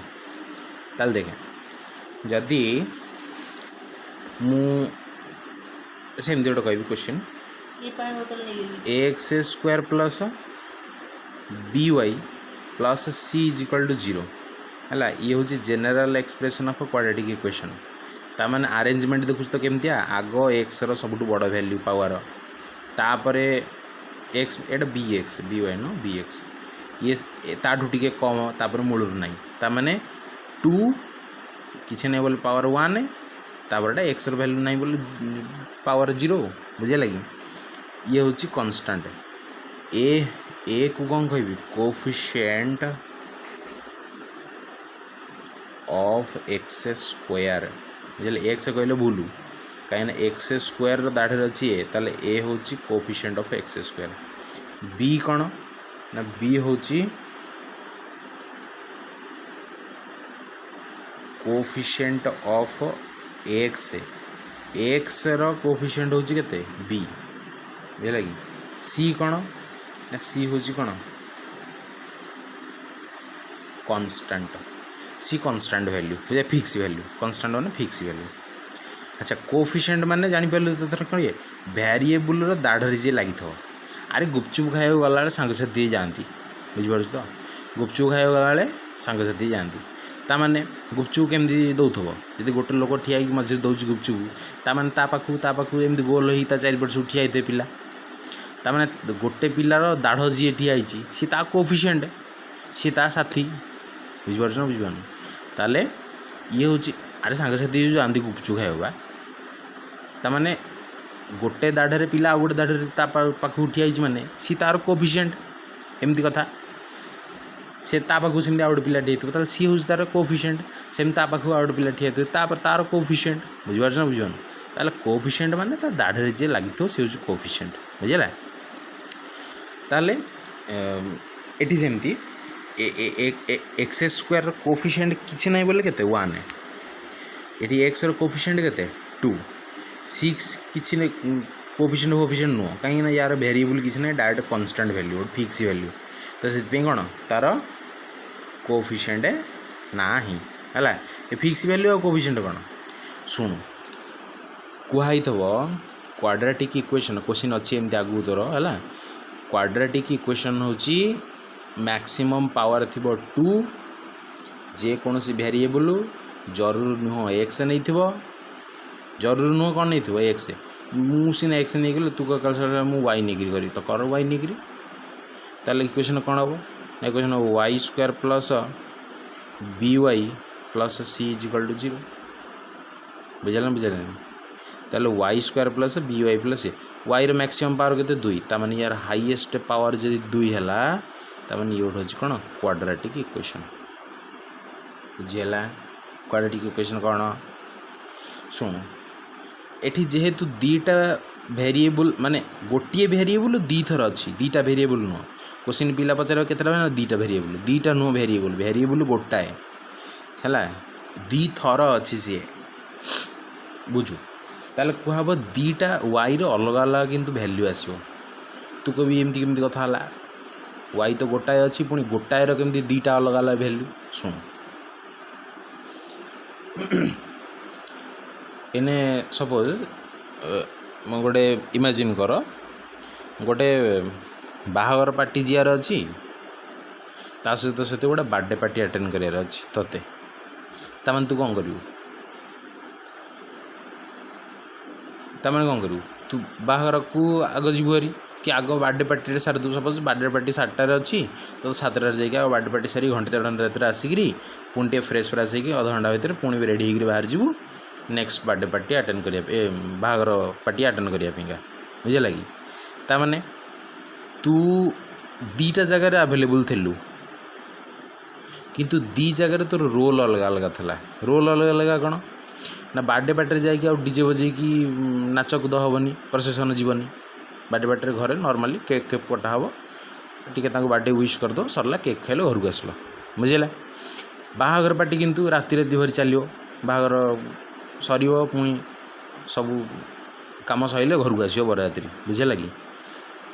ताल देखे जदि मु सेमती गोटे कह question x square plus B Y plus c is equal to 0 है ये हूँ general expression of quadratic equation ताने अरेंजमेंट देखुँ तो केमती आग एक्स सब बड़ वैल्यू पावर तापर एक्स एटा बी वाई नो बी एक्स ये ताठू टी कम तापर मूलर ना ताने 2 किसी नहीं बोले पावर 1 तापर एक्स वैल्यू नहीं बोले पावर 0 बुझे लगी ये हूँ कॉन्स्टेंट ए को कौन कह कोफिशिएंट ऑफ एक्स स्क्वायर बुझे एक्स कहले भूलू कहीं एक्स स्क्वायर दाढ़ अच्छी ए ताले ए हूँ coefficient of x square b कौन ना बी हूँ कोफिशिएंट ऑफ एक्स रो कोफिशिएंट हूँ केते बी बुझे लगी सी कौन ना सी हूँ कौन कांस्टेंट सी कांस्टेंट वैल्यू बुझे फिक्स वैल्यू कांस्टेंट माने फिक्स वैल्यू अच्छा कोफिशिएंट माने जानी पारे तो कौन ये वेरिएबल दाढ़ी जे लगी था अरे गुपचुप खाया गला सांग साथी जाती बुझीपार तो गुपचुप खाया गला सांग साथी जाती ताने गुपचुप केमती दौथब जब गोटे लोक ठिया मझे दौर गुपचुप ताने पाखु एमती गोल ही चारिपट सब ठिया होते पिला ताने गोटे पिलार दाढ़ जी ठिया सी ता कोफिशिएंट सी ता साथी बुझीपार ना बुझीपार ताले ये हूँ अरे सांग साथी जाती गुपचुप खाया ताने गोटे दाढ़े पिला आ गोटे दाढ़े पाखु ठिया माने सी तार कोफिशिएंट एमती कथा से पाखु सेमती आ गोटे पिला ठिया सी हूँ तार कोफिशिएंट सेमती पाखु आ गोटे पिला ठिया तार कोफिशिएंट बुझीपार ना बुझीपार ताले कोफिशिएंट माने ता दाढ़े जे लगी सी हूँ कोफिशिएंट बुझेगा ताले एटी सेमती एक्स स्क्वायर कोफिशिएंट किसी ना बोले केते 1 ये एक्स कोफिशिएंट केते 2 6 किसी कोफिशिएंट फोफिशिएंट नुह कहीं यार वेरिएबल किसी ना direct constant value fix value तो से कौन तार कोफिशिएंट ना ही है फिक्स वैल्यू और कोफिशिएंट कौन शुणु कहुई क्वाड्रेटिक इक्वेशन क्वेश्चन अच्छी एमती आगू तोर है क्वाड्रेटिक इक्वेशन हूँ मैक्सिमम पावर थी 2 जेकोसी वेरिएबल जरूर नुह एक्स नहीं जरूर नुह कौन नहीं एक्स मुझे एक्स नहीं गली तू कल मुझे वाई नहीं करी तो कर वाई नहीं करी ताल इक्वेशन कौन हम equation Y square plus B Y plus C is equal to 0 बुझल बुझल ताल Y square plus B Y plus C Y maximum power के 2 ताने यार हाईएस्ट पावर जब 2 है ताने ये हूँ कौन क्वाड्रेटिक इक्वेशन बुझीगला क्वाड्रेटिक इक्वेशन कौन शुणु एठी जेहेतु दीटा वेरिएबल माने गोटे वेरिएबल दी थर अच्छी दीटा वेरिएबल नुह क्वेश्चन पिला पचार के दीटा वेरिएबल दीटा नुह वेरिएबल वेरिएबल गोटाए है दी थर अच्छी सी बुझु ताल कहब दीटा वाई अलग अलग किंतु वैल्यू आसो तू कभी एमती केमती कथा है वाई तो गोटाए अच्छी पुणी गोटाए केमती दीटा अलग अलग वैल्यू शुण एने सपोज गोटे इमेजिन कर गोटे बाहागर पार्टी जीआर अच्छी ता सहित सहित गोटे बर्थडे पार्टी अटेंड करार अच्छी तोते ताମାନେ तू कौन करू ताମାନେ कौन करू तू बाहागर को आग जीवु हरी कि आग बर्थडे पार्टी सारी दू सपोज बर्थडे पार्टी 7टार अच्छी तो 7टार जाइए बर्थडे पार्टी सारी घंटे 2 घंटे रात आसिकी पुणी टे फ्रेश फ्राश होगी अध घंटा भितर पुणी रेडी होकर बाहर जीवु नेक्स्ट बर्थडे पार्टी अटेंड करिया बाहागर पार्टी अटेंड करिया बुझे लगी ताମାନେ तू दीटा जगार अवेलेबल थिलु किंतु दी जगार तोर रोल अलग अलग था रोल अलग अलग कौन ना बर्थडे पार्टी जाकि डीजे बजे कि नाच कूद हेनी प्रोसेसन जीवनी बर्थडे पार्टी घरे नॉर्मली केक केक कटा हम टी बर्थडे विश करदो सरला केक खाइल घर को आसल बुझेगा बाहागर पार्टी किंतु राति राति भरी चलो बाहागर सर पुणी सब कम सैले घर को आस बरयात्री बुझे लगी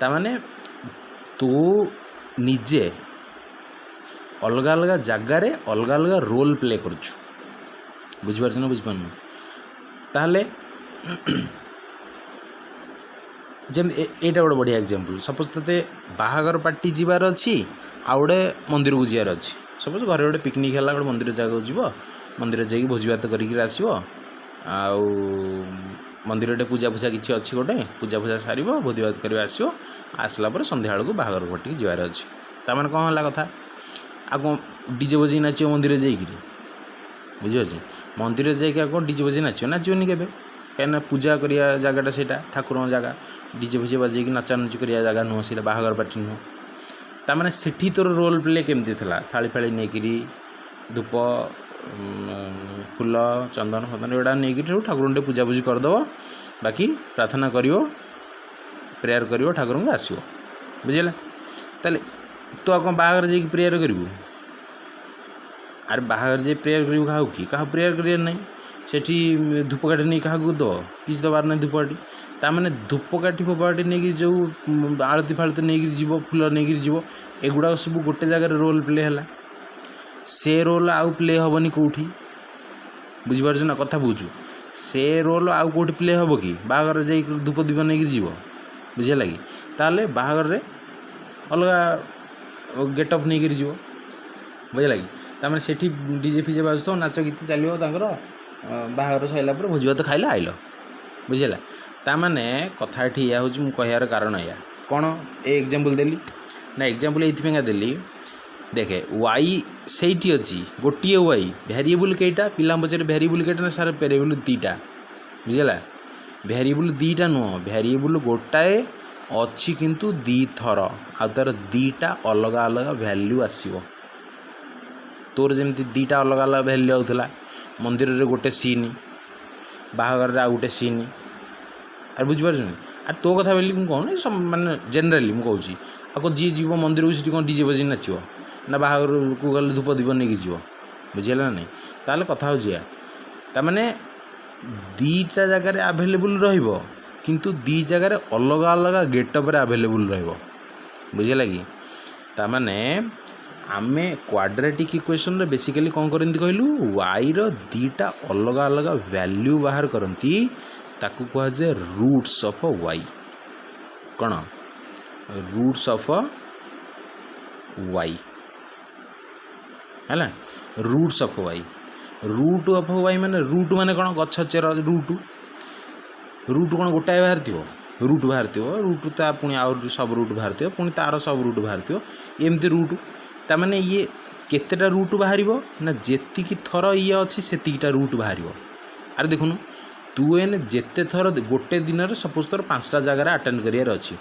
ताने तू निजे अलग अलग जगार अलग अलग रोल प्ले करुचु बुझिपार ना बुझिपार ताहले जम एटा गोटे बढ़िया एग्जांपल सपोज ते बाहागर पार्टी जीवार अच्छी आ गोटे मंदिर को जीवार अच्छी सपोज घर गोटे पिकनिक है गोटे मंदिर जगह जीव मंदिर जाकि भोजी भात करके आसो आउ मंदिर टे पूजा पूजा किसी अच्छी गोटे पूजा पूजा सार भोजी भात कर आसो आसला संध्या बेलू बाहागर घटी जीवार अच्छी ताମାନେ कौन है कथा आग डीजे बजे नाच मंदिर जाकि बुझे मंदिर जाकि डीजे बजे नाचनी के कहीं पूजा करिया जगटा से ठाकुर जगह डीजे फीजे बजे नचानुची करिया जगह नुह से बाहागर पार्टी नुह ताମାନେ सेठी तोर रोल प्ले केमती था थाली फाली नहीं धूप फूल चंदन फंदन एगुड़ा नहीं ठाकुर पूजा पूजी करदेव बाकी प्रार्थना कर प्रेयर कर ठाकुर को आसो बुझेगा ताले तो कौन बाहागर जा प्रेयर करूँ अरे बाहागर जा प्रेयर करूँ क्या प्रेयर कर नहीं सेठी धूपकाठी नहीं क्या दब किसी दबार ना धूपकाठी ताने धूपकाठी फोपकाठी नहीं जो आलती फालती नहीं जीव फूल नहीं जीव एगुड़ा सब गोटे जगार रोल प्ले है से रोल आउ प्ले हेनी कौटी बुझीपार ना कथा बुझु से रोल आउ कौटी प्ले हे कि बाहागर जा धूप दीप नहीं जीव बुझे लगी ताले बाहागर रे अलग गेटअप नहीं जीव बुझे लगी ताने सेठी डीजे फीजे बाजु नाच गीत चलो बाहागर सरला भोजी भात खाइल आइल बुझेगा ताने कथा या हूँ कहार कारण या कौन ए एग्जांपल देली ना एग्जांपल ये देली देखे वाई से अच्छी गोटे वाई वेरिएबल कईटा पिला पचारे वेरिएबल कईटा ना सार वेरिएबल दीटा बुझेगा वेरिएबल दीटा नुह वेरिएबल गोटाए अच्छी किंतु दी थर आ तार दीटा अलग अलग वैल्यू आसो तोर जमी दीटा अलग अलग वैल्यू आउला मंदिर रे गोटे सीन बाहागर आ गोटे सीन आर बुझीपार आर तो कथा बोली मुझे कहूँ माने जेनेराली मुझे कहूँ जी जीव मंदिर को कौन डीजे बजे नाचो ना बाहागर को गले धूप दीप नहीं जीव बुझेगा ना ताल कथा हो ताने दीटा जगार आभेलेबल किंतु दी जगार अलग अलग गेटअप अवेलेबल रहिबो बुझिला कि तामाने आमे क्वाड्रेटिक इक्वेशन रे बेसिकली कौन करती कहलु वाई रो दीटा अलग अलग वैल्यू बाहर करती ताकू कह जाए रूट्स ऑफ वाई कौन रूट्स ऑफ वाई है roots of y root of y माने कौन गछ चेर रूट रूट कौन गोटाए बाहर थी रूट ता पुणी आउ सब रूट बाहर थी पुणी तार सब रूट बाहर थी एमती रूट ताने ये केतेटा रूट बाहर ना जेति थर ये अच्छी से रूट बाहर अरे देखुन तू एने जेते थर गोटे दिन सपोज तोर 5टा जगार अटेंड करार अच्छी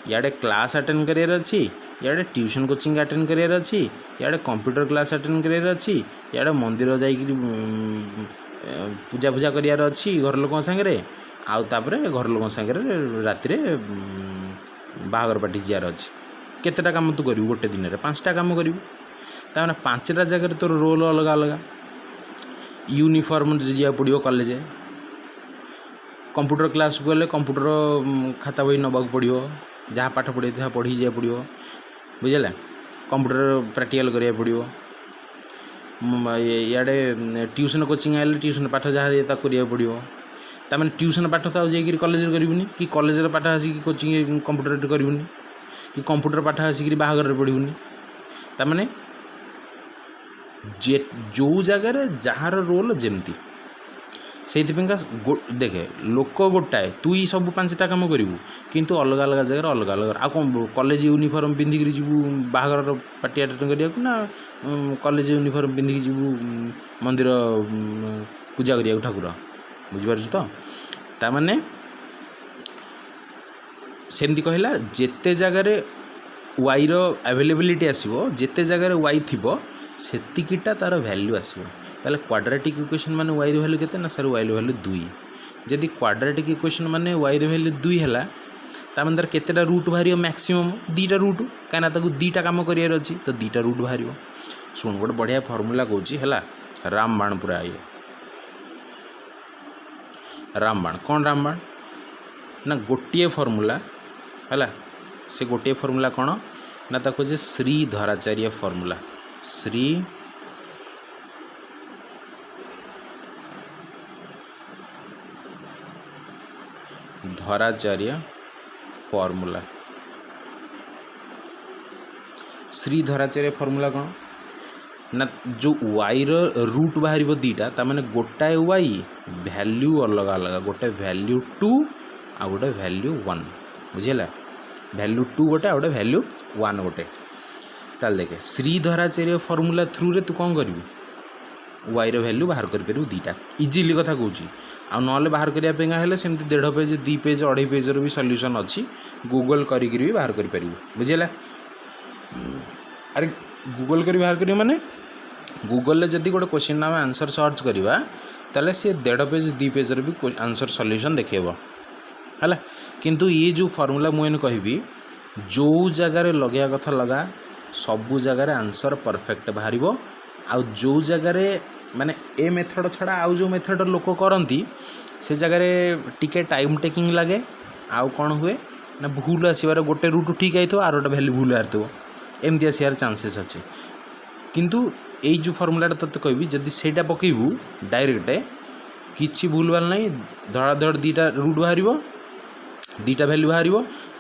इे क्लास अटेंड करार अच्छी इे ट्यूशन कोचिंग अटेंड करार अच्छी इे कंप्यूटर क्लास अटेंड करार अच्छी इे मंदिर जा पूजा पूजा करार अच्छी घर लोक सागरे आउ तापरे घर लोक सागरे राति बाहागर पार्टी जार अच्छी केतेटा काम तू करू गोटे दिन में 5टा काम करू ताने 5टा जगह तोर रोल अलग अलग यूनिफॉर्म जा पड़ो कॉलेज कंप्यूटर क्लास को गले कंप्यूटर खाता बही नवा पड़ो जहाँ पाठ पढ़े था पढ़ी जा पड़ो बुझे कंप्यूटर प्रैक्टिकल करा पड़ो इे ट्यूशन कोचिंग आए ट्यूशन पाठ जहाँ करा पड़ो ताने ट्यूशन पाठ तो जाकि कॉलेज करूनी कि कॉलेज पाठ आसिक कोचिंग कंप्यूटर करूनी कि कंप्यूटर पाठ आसिक बाहागर पढ़ुनी ताने जे जो जगार जार रोल जमती से देखे लोक गोटाए तु ही सब 5टा काम करू किंतु अलग अलग जगह अलग अलग आ कॉलेज यूनिफॉर्म पिंधिक जीवु बाहागर पार्टी अटेंड करिया ना कॉलेज यूनिफॉर्म पिंधिक जीवु मंदिर पूजा करिया ठाकुर बुझिपार तो तामाने सेमती कहला जेते जगार वाई रो अवेलेबिलिटी आसीबो जेते जगार वाई थिबो सेतिकिटा तार वैल्यू आसीबो ताले क्वाड्रेटिक इक्वेशन माने वाई रो वैल्यू केते ना सर वाई रो वैल्यू 2 जदि क्वाड्रेटिक इक्वेशन माने वाई रो वैल्यू 2 हैला तामन दर केतेटा रूट बाहरियो मैक्सिमम 2टा रूट काना ताकू 2टा काम करियर अछि तो 2टा रूट बाहरियो सुन गोटे बढ़िया फार्मूला कहूची हैला रामबाण पूरा ये रामबाण कौन रामबाण ना गोटे फार्मूला हैला से गोटे फार्मूला कौन ना ताको जे Sridharacharya formula Sridharacharya formula Sridharacharya formula कौन ना जो वाई रो रूट बाहर 2टा ताने गोटाए वाई वैल्यू अलग अलग गोटे वैल्यू 2 आ गोटे वैल्यू 1 बुझेला वैल्यू 2 गोटे आ गोटे वैल्यू 1 गोटे ताल देखे श्री धराचार्य फार्मूला थ्रू रे तू कौन करू वाई रो वैल्यू बाहर कर पेरू 2टा इजीली कथा कहूँ आ ना बाहर करने सेमती 1.5 पेज 2 पेज 2.5 पेज भी सॉल्यूशन अच्छी गूगल करी भी बाहर कर पारू बुझेला अरे गूगल करी बाहर करी माने गूगल जदि गोटे क्वेश्चन आम आंसर सर्च करवा ताले सी 1.5 पेज 2 पेज भी आंसर सॉल्यूशन देखेब है किंतु ये जो फार्मूला मुझे कहबी जो जगार लगे कथा लगा सबू जगार आंसर परफेक्ट बाहर आउ जो जगार माने ए मेथड छड़ा आउ जो मेथड लोक करती से जगार टिके टाइम टेकिंग लगे आउ कौन हुए ना भूल आसबार गोटे रूट ठीक आई आर गोटे भैल्यू भूल आर एमती आसार चांसेस अच्छे किंतु यही जो फर्मूलाटा तोते कहबी जदि सेटा पकेबू डायरेक्ट किछि भूल भाल नहीं धड़ाधड़ 2टा रूट बाहर 2टा भैल्यू बाहर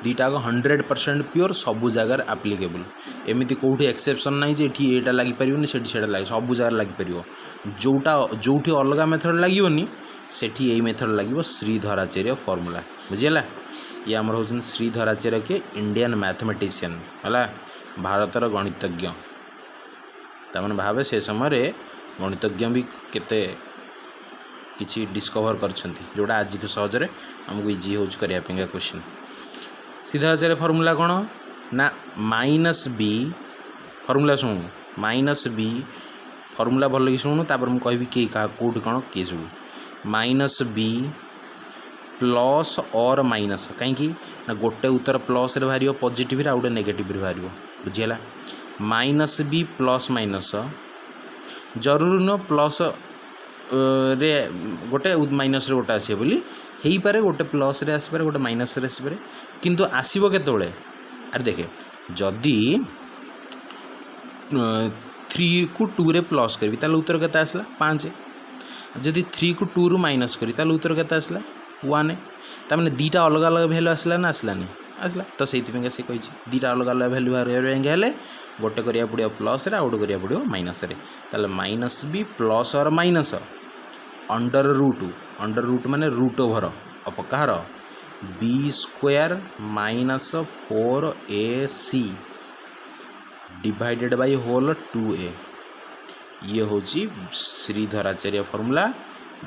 2टा 100% प्योर सबू जगार आप्लिकेबल एमती कौटी एक्सेप्शन ना जे एटा लगी पारिबनी सेठी सेटा लगे सबू जगार लगी पारिबो जोटा जोठी अलग मेथड लागिबनी सेठी एई मेथड लागिबो श्री धराचार्य फॉर्मूला बुझिला ये आमर होचन श्री धराचार्य के इंडियन मैथमेटिशियन है भारतर गणितज्ञ तमन भावे से समय गणितज्ञ भी केते किछि डिस्कवर करछंती जोड़ा आज के सहजरे हमको इजी होच करिया पेंगा क्वेश्चन सीधा आचार्य फॉर्मूला कौन ना -b फॉर्मूला सुन -b फॉर्मूला भल लगी शुणु तापर मु कहबी के का कोड कौन के सब -b प्लस और माइनस कहीं ना गोटे उत्तर प्लस रे बाहर पॉजिटिव रे आउटे नेगेटिव रे बाहर बुझीला -b प्लस माइनस जरूर न प्लस रे गोटे माइनस रे गोटे आसे बोली हेई पारे गोटे प्लस रे आसी पारे गोटे माइनस रे आसी पारे किंतु आसीबो केतोळे अरे देखे जदि 3 को 2 रे प्लस करी ताले उत्तर केते आसला 5 जदि 3 को 2 रु माइनस करी ताले उत्तर केते आसला 1 ता माने दीटा अलग अलग वैल्यू आसला ना आसलानी आसला तो सेति पे से कहि दीटा अलग अलग वैल्यू बाहर हेले गोटे करिया पड़ियो प्लस रे आ गोटे करिया पड़ियो माइनस रे ताले माइनस बी प्लस और माइनस अंडर रूट माने रूट ओवर अप कहार b square minus 4ac divided by whole 2a ये हूँ श्रीधराचार्य फॉर्मूला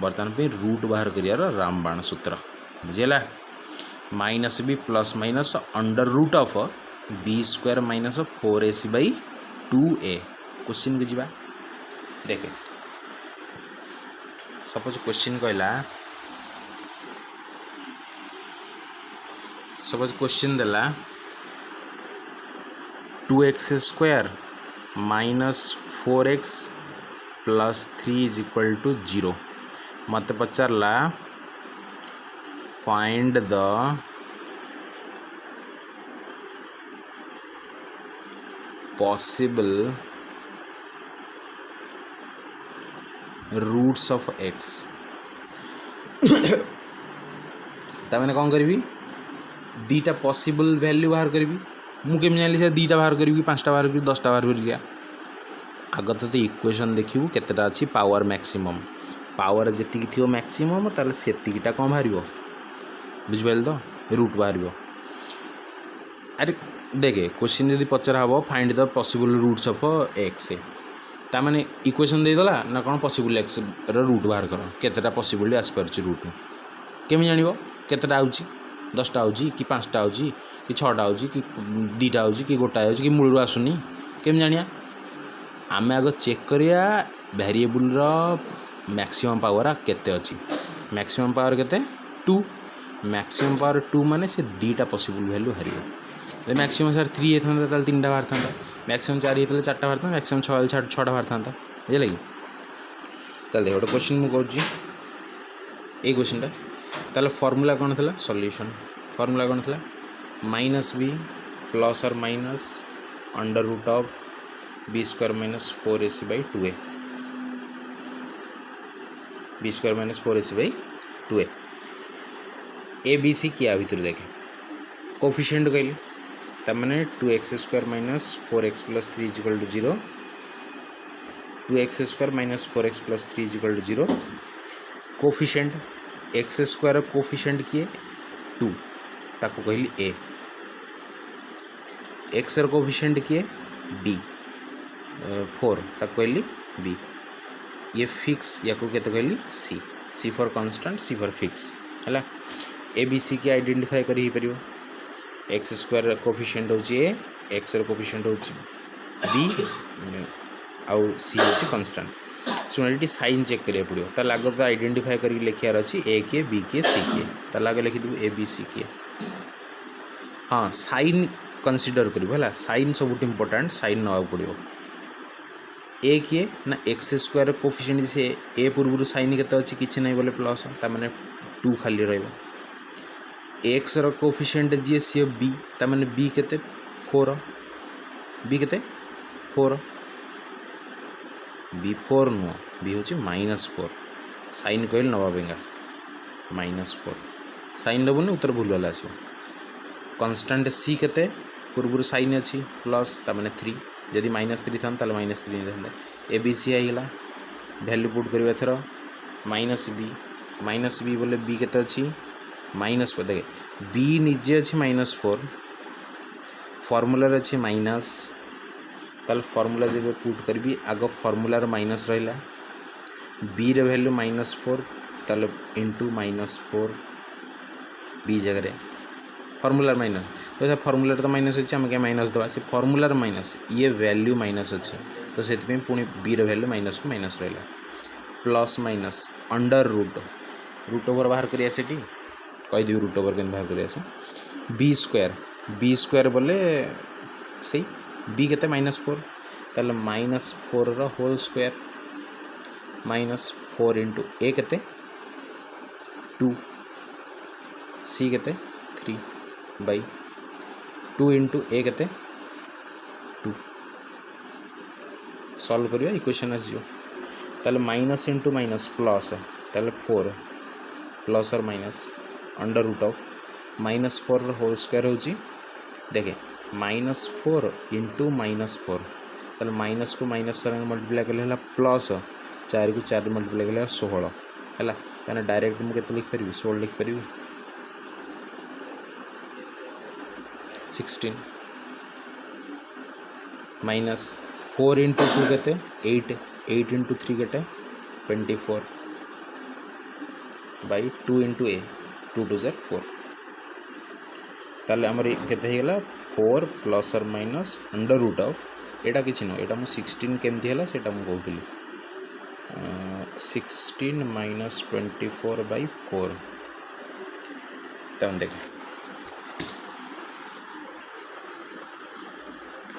बर्तमान पे रूट बाहर करियार रामबाण सूत्र बुझेला minus B plus minus under root of B square minus 4ac by 2a question को जीवा देखे सपोज क्वेश्चन कहला सपोज क्वेश्चन देला 2x square minus 4x plus 3 is equal to 0 मत पचारला find the possible roots of x तमें कौन करी दीटा पॉसिबल वैल्यू बाहर करी मुझे जानी से दीटा बाहर करी 5टा बाहर करी 10टा बाहर कर आग तो इक्वेशन देखू केतेटा अच्छी पावर मैक्सिमम पावर जी थी मैक्सिमम ताले सेतिकीटा कौन बाहर बुझिपारे तो रूट बाहर अरे देखे क्वेश्चन जब पचरा हम find the possible roots of x ताने इक्वेशन देदेला ना कौन पॉसिबल एक्स रूट बाहर कर केतेटा पॉसिबल आसपार रूट केमी जान केतेटा आउची 10टा आउची कि 5टा आउची कि 6टा आउची कि 2टा आउची कि गोटा आउची कि मूलरू आसुनी केमी जानिया आमे आग चेक करिया वेरिएबल रो मैक्सिमम पावर केते अछि मैक्सिमम पावर केते 2 मैक्सिमम पावर 2 माने से 2टा पॉसिबल वैल्यू हरियो मैक्सिमम सर 3 था ताले 3टा बाहर था मैक्सिमम 4 ये 4टा बाहर था मैक्सिमम 6टा बाहर था बुझे लगे ताले गोटे क्वेश्चन मु कहूँ ये क्वेश्चन ताले फॉर्मूला कौन था सॉल्यूशन फॉर्मूला कौन था माइनस बी प्लस और minus under root of B square minus 4ac by 2a b square minus 4ac by 2a a B c किया भर देखे कोफिशिएंट कहली तमें 2x square minus 4x plus 3 is equal to 0 2x square minus 4x plus 3 is equal to 0 coefficient x square coefficient किए 2 ताको कहली ए x coefficient किए बी 4 ताको कहली बी ये फिक्स या को केते कहली C C for constant C for fix है ए बी सी की आइडेंटिफाई करी परियो एक्स स्क्वायर कोफिशिएंट होची ए एक्स रो कोफिशिएंट होची बी आउ सी होची कांस्टेंट सुन ये साइन चेक करिया पड़ो तार आगे तो आइडेंटिफाई कर लिखार अच्छी ए किए बी किए सी किए तार आगे लिखिदेव ए बी सी किए हाँ साइन कंसीडर कर साइन सब इम्पोर्टाट साइन ना पड़ो ए किए ना एक्स स्क्वायर कोफिशिएंट से ए पूर्व साइन के किसी ना बोले प्लस ताने 2 खाली एक्स रो कोफिशिएंट जी सी बी ताने बी के 4 बी के 4 बी 4 नुह बी हूँ -4 साइन कहल नवा बेंगा -4 साइन नबुनि उत्तर भूल वाला आसो कन्स्टांट सी के पूर्व साइन अच्छी प्लस ताने 3 जदि -3 था -3 नहीं था ए बी सी आईगला भैल्यू पुट कर एथर माइनस बी बोले बी के अच्छी -4 देखे बी निजे अच्छी -4 फॉर्मूला अच्छी माइनस ताल फॉर्मूला जब पुट करी आग फॉर्मूलार माइनस रहा बी रे वैल्यू -4 ताल इंटू -4 बी जगह फॉर्मूलार माइनस तो फॉर्मूला तो माइनस अच्छे आम क्या माइनस दवा से फॉर्मूलार माइनस ये वैल्यू माइनस अच्छे तो से पुणी बी रे वैल्यू माइनस को माइनस रहा plus minus under root over बाहर करिया सेठी कहीदेवी रूट ओवर के बाहर करिया बी स्क्वायर बोले सही बी के -4 ताल -4 होल स्क्वायर -4 इंटू ए केते 2 सी केते 3 बाई 2 इंटू ए केते 2 सॉल्व करिया इक्वेशन आसीयो ताले माइनस इंटू माइनस प्लस ताले 4 प्लस और minus under root of -4 whole square होची देखे -4 इंटू -4 ताले माइनस को माइनस से मल्टीप्लाई कले हला प्लस 4 को 4 मल्टीप्लाई कले 16 है ताने डायरेक्ट मुझे केते लिख पारि 16 लिख पारि 16 माइनस 4 इंटू 2 केते 8 इंटू 3 केते 24 बाई 2 इंटू ए 2 2 जार 4 ताले हमर केते हे गेला 4 प्लस और माइनस अंडर रूट ऑफ एटा किछि न एटा मु 16 केमती हला सेटा मु कहउतली 16 माइनस 24 बाई 4 तन देख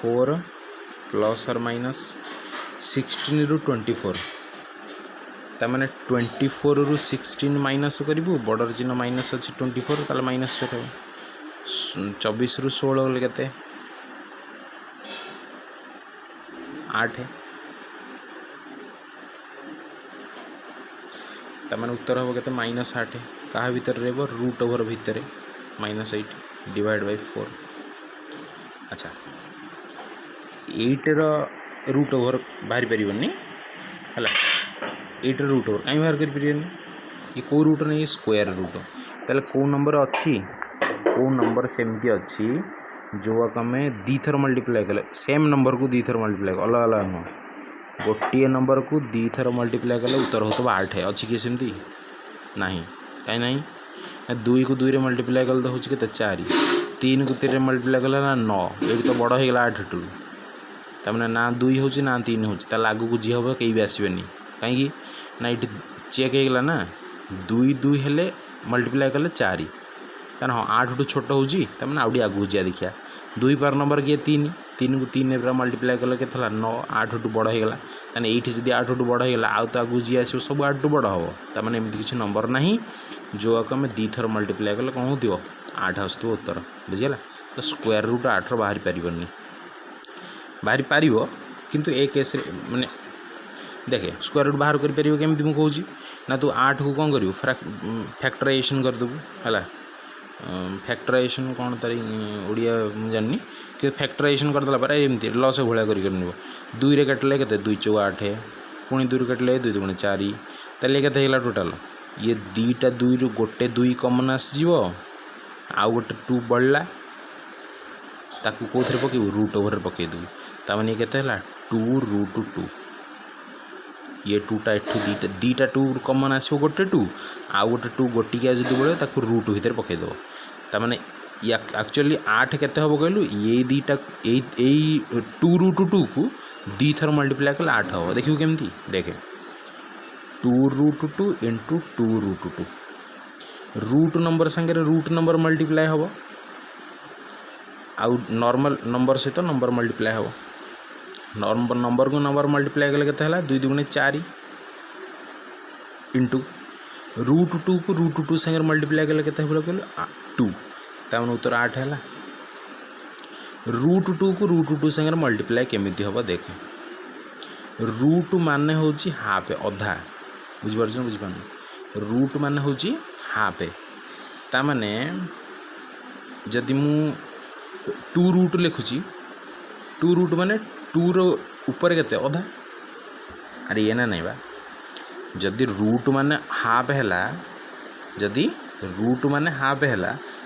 4 प्लस और माइनस 16 रु 24 ताने 24 रु 16 माइनस करू बॉर्डर चिन्ह माइनस अच्छी 24 ताले माइनस 24 रु 16 गले केते 8 ताने उत्तर हम के -8 क्या भितर रही रूट ओवर भितर -8 डिवाइड बाय 4 अच्छा 8 रूट ओवर बाहरी पारनी है 8 रूट ओवर कहीं बाहर कर ये कौ रूट नहीं स्क्वायर रूट ताले कौ नंबर अच्छी कौ नंबर सेमती अच्छी जो आम दी थर मल्टीप्लाई कले सेम नंबर को दी थर मल्टीप्लाई अलग अलग नुह गोटे नंबर को दी थर मल्टीप्लाई कले उत्तर हो 8 अच्छी किए सेमती नहीं कहीं ना 2 को 2 मल्टीप्लाई कले तो हूँ के 4 3 को 3 मल्टीप्लाई कले ना 9 ये तो बड़ हो गला 8 टू तमें ना 2 हो ना 3 हो आगू को जी हम कहीं भी आसबेनि कहीं ना ये चेक होगा ना 2 2 हेले मल्टीप्लाई कले 4 कारण हाँ 8 टू छोट हो तमें आउटी आगू जा देखिया 2 पार नंबर किए 3 को 3 मल्टीप्लाई कले के 9 8 टू बड़ होगा ताने ये जब 8 टू बड़ होगा आउ तो आगू जी आस सब 8 टू बड़ हम तमें एमती किसी नंबर ना जो आम दी थर मल्टीप्लाई कले कौन हो 8 आसो उत्तर बुझीगला तो स्क्वायर रूट 8 बाहरी पारनी बाहरी पार किंतु ए केस माने देखे स्क्वायर रूट बाहर करें केमी मुझे कहूँ ना तू 8 को कौन करूँ फैक्टराइजेशन करदेबू है फैक्टराइजेशन कौन तार ओडिया जानी कि फैक्टराइजेशन करदेला पर एमती लस भाया कर 2 रे काटिले के 2 4 8 पुणी 2 काटिले 2 2 4 ताले के टोटाल ये दीटा 2 रु गोटे 2 कमन आसो आउ गोटे 2 बढ़ला ताकू कौन पकेबू रूट ओवर पकईदेबू ताने ये 2 रूट 2 ये 2टा एठू दीटा 2 कमन आसो गोटे 2 आउ गोटे 2 गोटिका जब बोले रूट भितर पकईदेव ताने एक्चुअली 8 केते हम कहलु ये दीटा 2 रूट 2 को दी थर मल्टीप्लाई कले 8 हम देखिए केमती देखे 2 root 2 into 2 root 2 root number संगे रूट नंबर मल्टीप्लाई हम आउ नॉर्मल नंबर सहित नंबर मल्टीप्लाई हम नंबर को नंबर मल्टीप्लाई कले के 2 2 4 इंटू रूट 2 को रूट 2 संगे मल्टीप्लाई कले के 2 ताने उत्तर 8 है रूट 2 को रूट 2 संगे मल्टीप्लाई केमिति हम देखे रूट माने हूँ हाफ अधा बुझीपार बुझीपार रूट माने हूँ हाफ ताने जदि मु 2 रूट लिखुची 2 रूट माने 2 रो ऊपर केते अधा अरे ये ना नहीं बा जदि रूट माने हाफ है जदि रूट माने हाफ है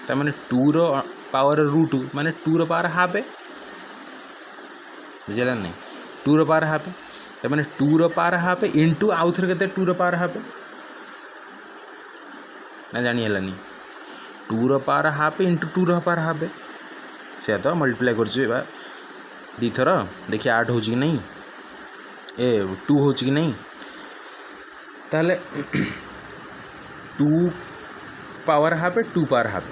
ताने 2 रो पावर रूट माने 2 रो पावर हाफ बुझेगा नहीं 2 रो पावर हाफ ताने 2 रो पावर हाफ इंटू आउ थे के 2 रो पावर हाफ ना जानी है 2 रो पावर हाफ इंटू 2 रो पावर हाफ से तो मल्टीप्लाई कर दी थर देखिए 8 हो नहीं 2 हो नहीं ताले 2 पावर हाफ 2 पावर हाफ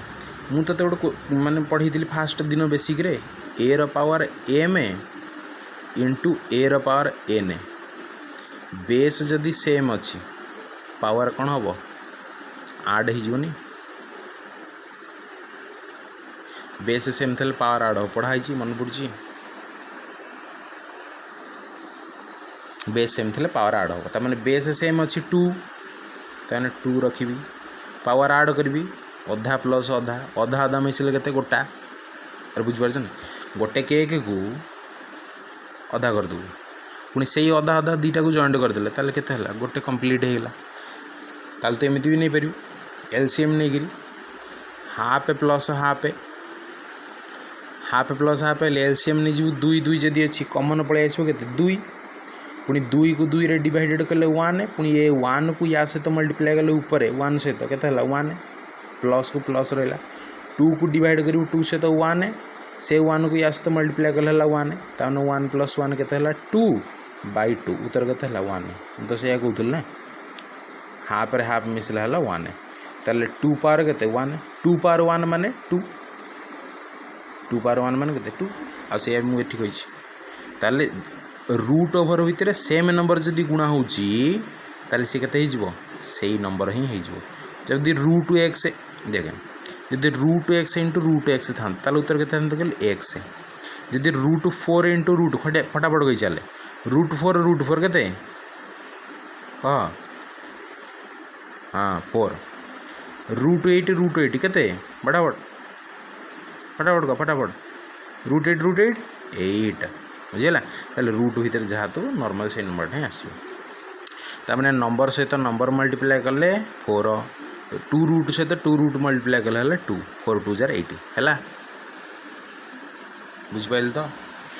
मुझे गोटे माने पढ़ी थी फास्ट दिन बेसिक रे ए रो पावर एम इंटू ए रो पावर एन बेस जदि सेम अच्छी पावर कौन हम आड होनी बेस सेम थे पावर आड हो पढ़ाई मन पड़ी बेस सेम थे पावर आड हो तमें बेस सेम अच्छी 2 ताने 2 रखी पावर आड करी अधा प्लस अधा अधा अधा मिसले के गोटा अरे बुझिपार गोटे केक को अधा करदेबू पुणी से अधा अधा दुईटा को जॉइंट करदे ताले केते हला गोटे कंप्लीट होगा ताले तो एमती भी नहीं पार एलसीएम नहीं करी half plus half half plus half LCM नहीं जीव 2 2 जदि अच्छी कमन पलि आसो के 2 पुणी 2 को 2 रे डिवाइडेड कले 1 पुणी ये 1 को या सहित मल्टीप्लाई कले ऊपर 1 सहित केते हला 1 प्लस को प्लस रहा 2 को डिवाइड करूँ 2 सहित 1 से 1 को या सहित मल्टीप्लाई कले 1 ताने 1 प्लस 1 केते हला 2/2 उत्तर केते हला 1 तो से कहूँ ना हाफ रे हाफ मिसला हला 1 ताले 2 पावर केते 1 2 पावर 1 माने 2 पावर 1 माने केते 2 आ से मु एठी कहि ताले रूट ओवर भितर सेम नंबर जदि गुणा होची ताले से केते हिजबो सेही नंबर ही हिजबो जदि रूट x देखें जदि root x into root x था ताले उत्तर केते था कहले x जदि रूट 4 इंटू रूट फटाफट कही चले रूट 4 केते हाँ 4 रूट 8 केते फटाफट रूट 8 बुझेगा ताले रूट भितर जहाँ तो नॉर्मल से नंबर ही आसो तमें नंबर सहित नंबर मल्टीप्लाई कले 4 2 रूट सहित 2 रूट मल्टीप्लाई कले 2 4 2 जार 80 है बुझिपारे तो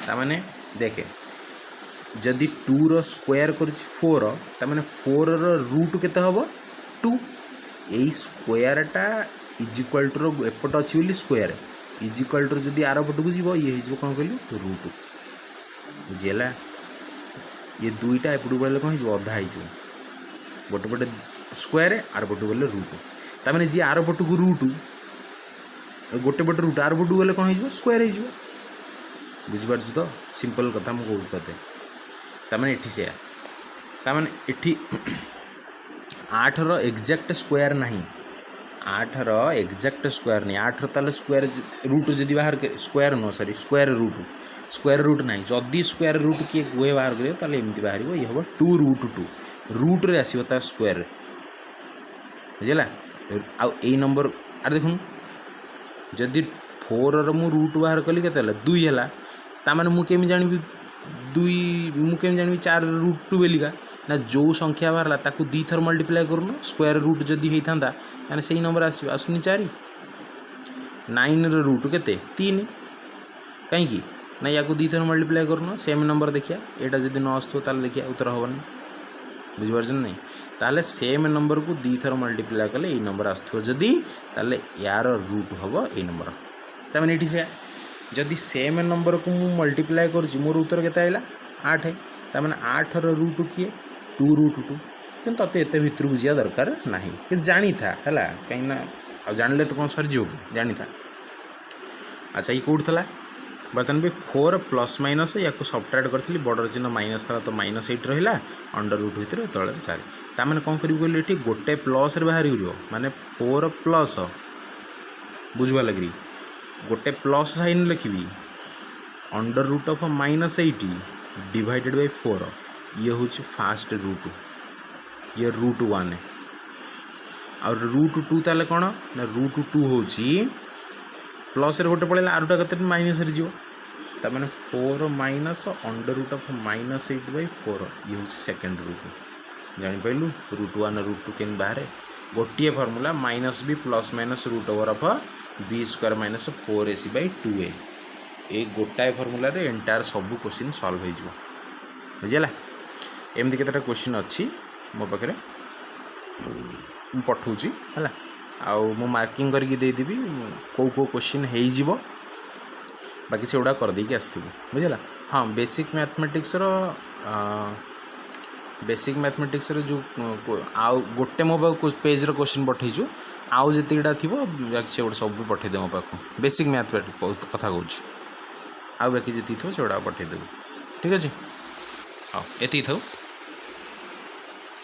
ताने देखे जदि 2 रो स्क्वायर कर 4 ताने 4 रो रूट केते हम 2 यही स्क्वायरटा इज इक्वल टू एपट अच्छी बोली स्क्वायर इज इक्वल टू जदि आर पटक जीव ये हो कौन कहलु रूट बुझीगला ये दुईटा एपट गले कौन हो अधा हो गोटे पटे स्क्वायर आर पटू गले रूट ताने जी आर पटक रूट गोटे पटे रूट आर पटू गले कौन हो स्क्वायर हो बुझीपार तो सिंपल कथा मुझे कहूँ ते ताने एठी से ताने एठी 8 रो एग्जैक्ट स्क्वायर नहीं 8 रो एग्जैक्ट स्क्वायर नहीं 8 रो ताले स्क्वायर रूट जदि बाहर square no sorry square root नहीं जदि स्क्वायर रूट किए गुए बाहर करियो ताले एमती बाहर ये हम 2 रूट 2 रूट रे आसीबो ता स्क्वायर बुझला आ ए नंबर अरे देखुन जदि 4 रो मु रूट बाहर कली केते हला 2 हला ता माने मु केमि जानिबी 2 मु केमि जानिबी 4 रूट 2 बेलिका ना जो संख्या बाहर ताकू 2 थर मल्टीप्लाई करूँ स्क्वायर रूट जदि होता है से नंबर आसुनी 4 9 रो रूट केते 3 कहीं ना या 2 थर मल्टीप्लाई करूँ सेम नंबर देखिया यहाँ जब न आसो देखिए उत्तर हेनी बुझिपार नहीं ताले सेम नंबर को 2 थर मल्टीप्लाई कले ये नंबर आसो जदि ताले यार रूट हम ये नंबर तमें ये से जदि सेम नंबर को मु मल्टीप्लाई कर मोर उत्तर केते आइला 8 तमें 8 रो रूट किए 2 रूट 2 कि ते एत भितर को जा दरकार ना कि जानी था है कहीं जानले तो कौन सर कि जानी था अच्छा ये कौट था बर्तमान भी 4 प्लस माइनस या सब्ट्रैक्ट करी बॉर्डर चिन्ह माइनस था तो -8 रहा अंडर रूट भितर तले 4 ताने कौन करें ये गोटे प्लस बाहर माने 4 प्लस बुझवा लगी गोटे प्लस साइन लिखी under root of -80 divided by 4 ये हूँ फास्ट रूट ये रूट 1 और रूट 2 ताले कौन ना रूट 2 हूँ प्लस गोटे पड़ेगा आरुटा कते माइनस जीव ताने 4 माइनस अंडर रूट ऑफ -8/4 ये हूँ सेकेंड रूट जापारू रूट 1 रूट 2 के बाहर गोटे formula minus B plus minus root over of b² - 4ac/2a ये गोटाए फर्मूला रे एंटायर सब क्वेश्चन सॉल्व हो बुझेगा एमती केतटा क्वेश्चन अच्छी मो पाखे पठाऊँगी है आउ मु मार्किंग करके देदेवी कौ क्वेश्चन हो बाकी से गुड़ा करदेकी आसतु बुझेगा हाँ बेसिक मैथमेटिक्स जो आउ गोटे मो पेज रो क्वेश्चन पठेचु आउ जितटा थी बाकी से गोटे सब पठेदे मो पाक बेसिक मैथमेटिक्स कथा कहूँ आउ बाकी जी थो से गुड़ा पठेदेव ठीक अच्छे हाँ ये थाऊ।